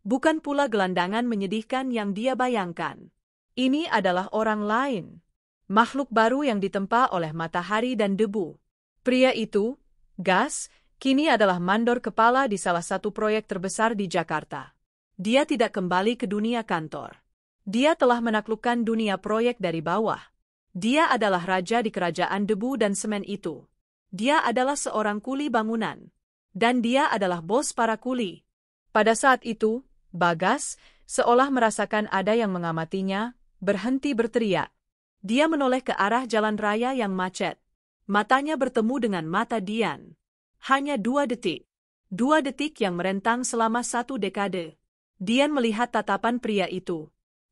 Bukan pula gelandangan menyedihkan yang dia bayangkan. Ini adalah orang lain. Makhluk baru yang ditempa oleh matahari dan debu. Pria itu, Gas, kini adalah mandor kepala di salah satu proyek terbesar di Jakarta. Dia tidak kembali ke dunia kantor. Dia telah menaklukkan dunia proyek dari bawah. Dia adalah raja di kerajaan debu dan semen itu. Dia adalah seorang kuli bangunan. Dan dia adalah bos para kuli. Pada saat itu, Bagas, seolah merasakan ada yang mengamatinya, berhenti berteriak. Dia menoleh ke arah jalan raya yang macet. Matanya bertemu dengan mata Dian. Hanya 2 detik. 2 detik yang merentang selama 1 dekade. Dian melihat tatapan pria itu.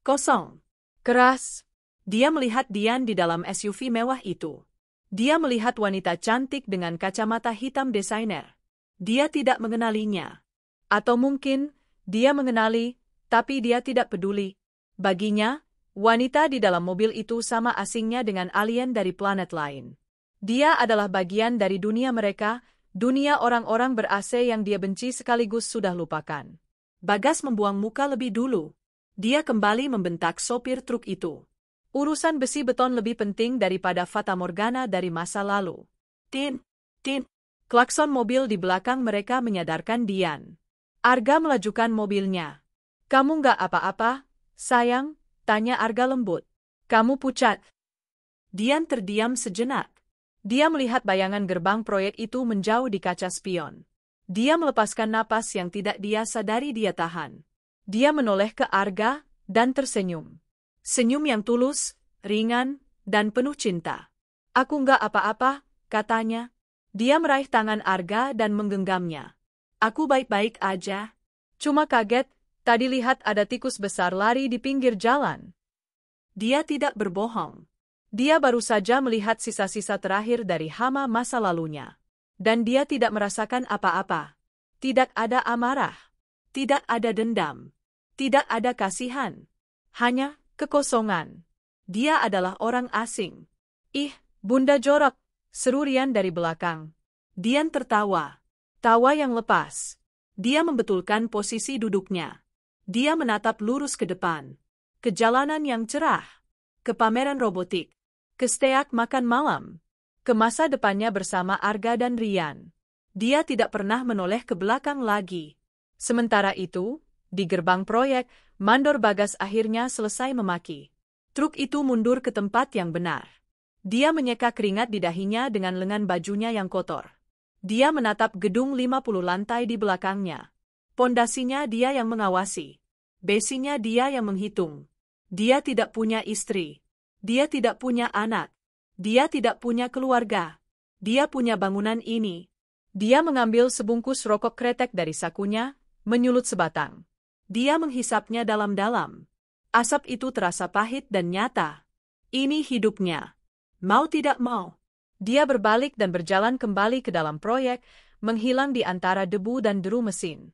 Kosong. Keras. Dia melihat Dian di dalam SUV mewah itu. Dia melihat wanita cantik dengan kacamata hitam desainer. Dia tidak mengenalinya. Atau mungkin, dia mengenali, tapi dia tidak peduli. Baginya, wanita di dalam mobil itu sama asingnya dengan alien dari planet lain. Dia adalah bagian dari dunia mereka, dunia orang-orang ber-AC yang dia benci sekaligus sudah lupakan. Bagas membuang muka lebih dulu. Dia kembali membentak sopir truk itu. Urusan besi beton lebih penting daripada fata morgana dari masa lalu. Tin, tin. Klakson mobil di belakang mereka menyadarkan Dian. Arga melajukan mobilnya. Kamu nggak apa-apa, sayang? Tanya Arga lembut. Kamu pucat. Dian terdiam sejenak. Dia melihat bayangan gerbang proyek itu menjauh di kaca spion. Dia melepaskan napas yang tidak dia sadari dia tahan. Dia menoleh ke Arga dan tersenyum. Senyum yang tulus, ringan, dan penuh cinta. Aku nggak apa-apa, katanya. Dia meraih tangan Arga dan menggenggamnya. Aku baik-baik aja. Cuma kaget, tadi lihat ada tikus besar lari di pinggir jalan. Dia tidak berbohong. Dia baru saja melihat sisa-sisa terakhir dari hama masa lalunya. Dan dia tidak merasakan apa-apa. Tidak ada amarah. Tidak ada dendam. Tidak ada kasihan. Hanya kekosongan. Dia adalah orang asing. Ih, Bunda jorok, seru Rian dari belakang. Dian tertawa. Tawa yang lepas. Dia membetulkan posisi duduknya. Dia menatap lurus ke depan. Ke jalanan yang cerah. Ke pameran robotik. Ke steak makan malam. Ke masa depannya bersama Arga dan Rian. Dia tidak pernah menoleh ke belakang lagi. Sementara itu, di gerbang proyek, mandor Bagas akhirnya selesai memaki. Truk itu mundur ke tempat yang benar. Dia menyeka keringat di dahinya dengan lengan bajunya yang kotor. Dia menatap gedung 50 lantai di belakangnya. Pondasinya dia yang mengawasi. Besinya dia yang menghitung. Dia tidak punya istri. Dia tidak punya anak. Dia tidak punya keluarga. Dia punya bangunan ini. Dia mengambil sebungkus rokok kretek dari sakunya, menyulut sebatang. Dia menghisapnya dalam-dalam. Asap itu terasa pahit dan nyata. Ini hidupnya. Mau tidak mau. Dia berbalik dan berjalan kembali ke dalam proyek, menghilang di antara debu dan deru mesin.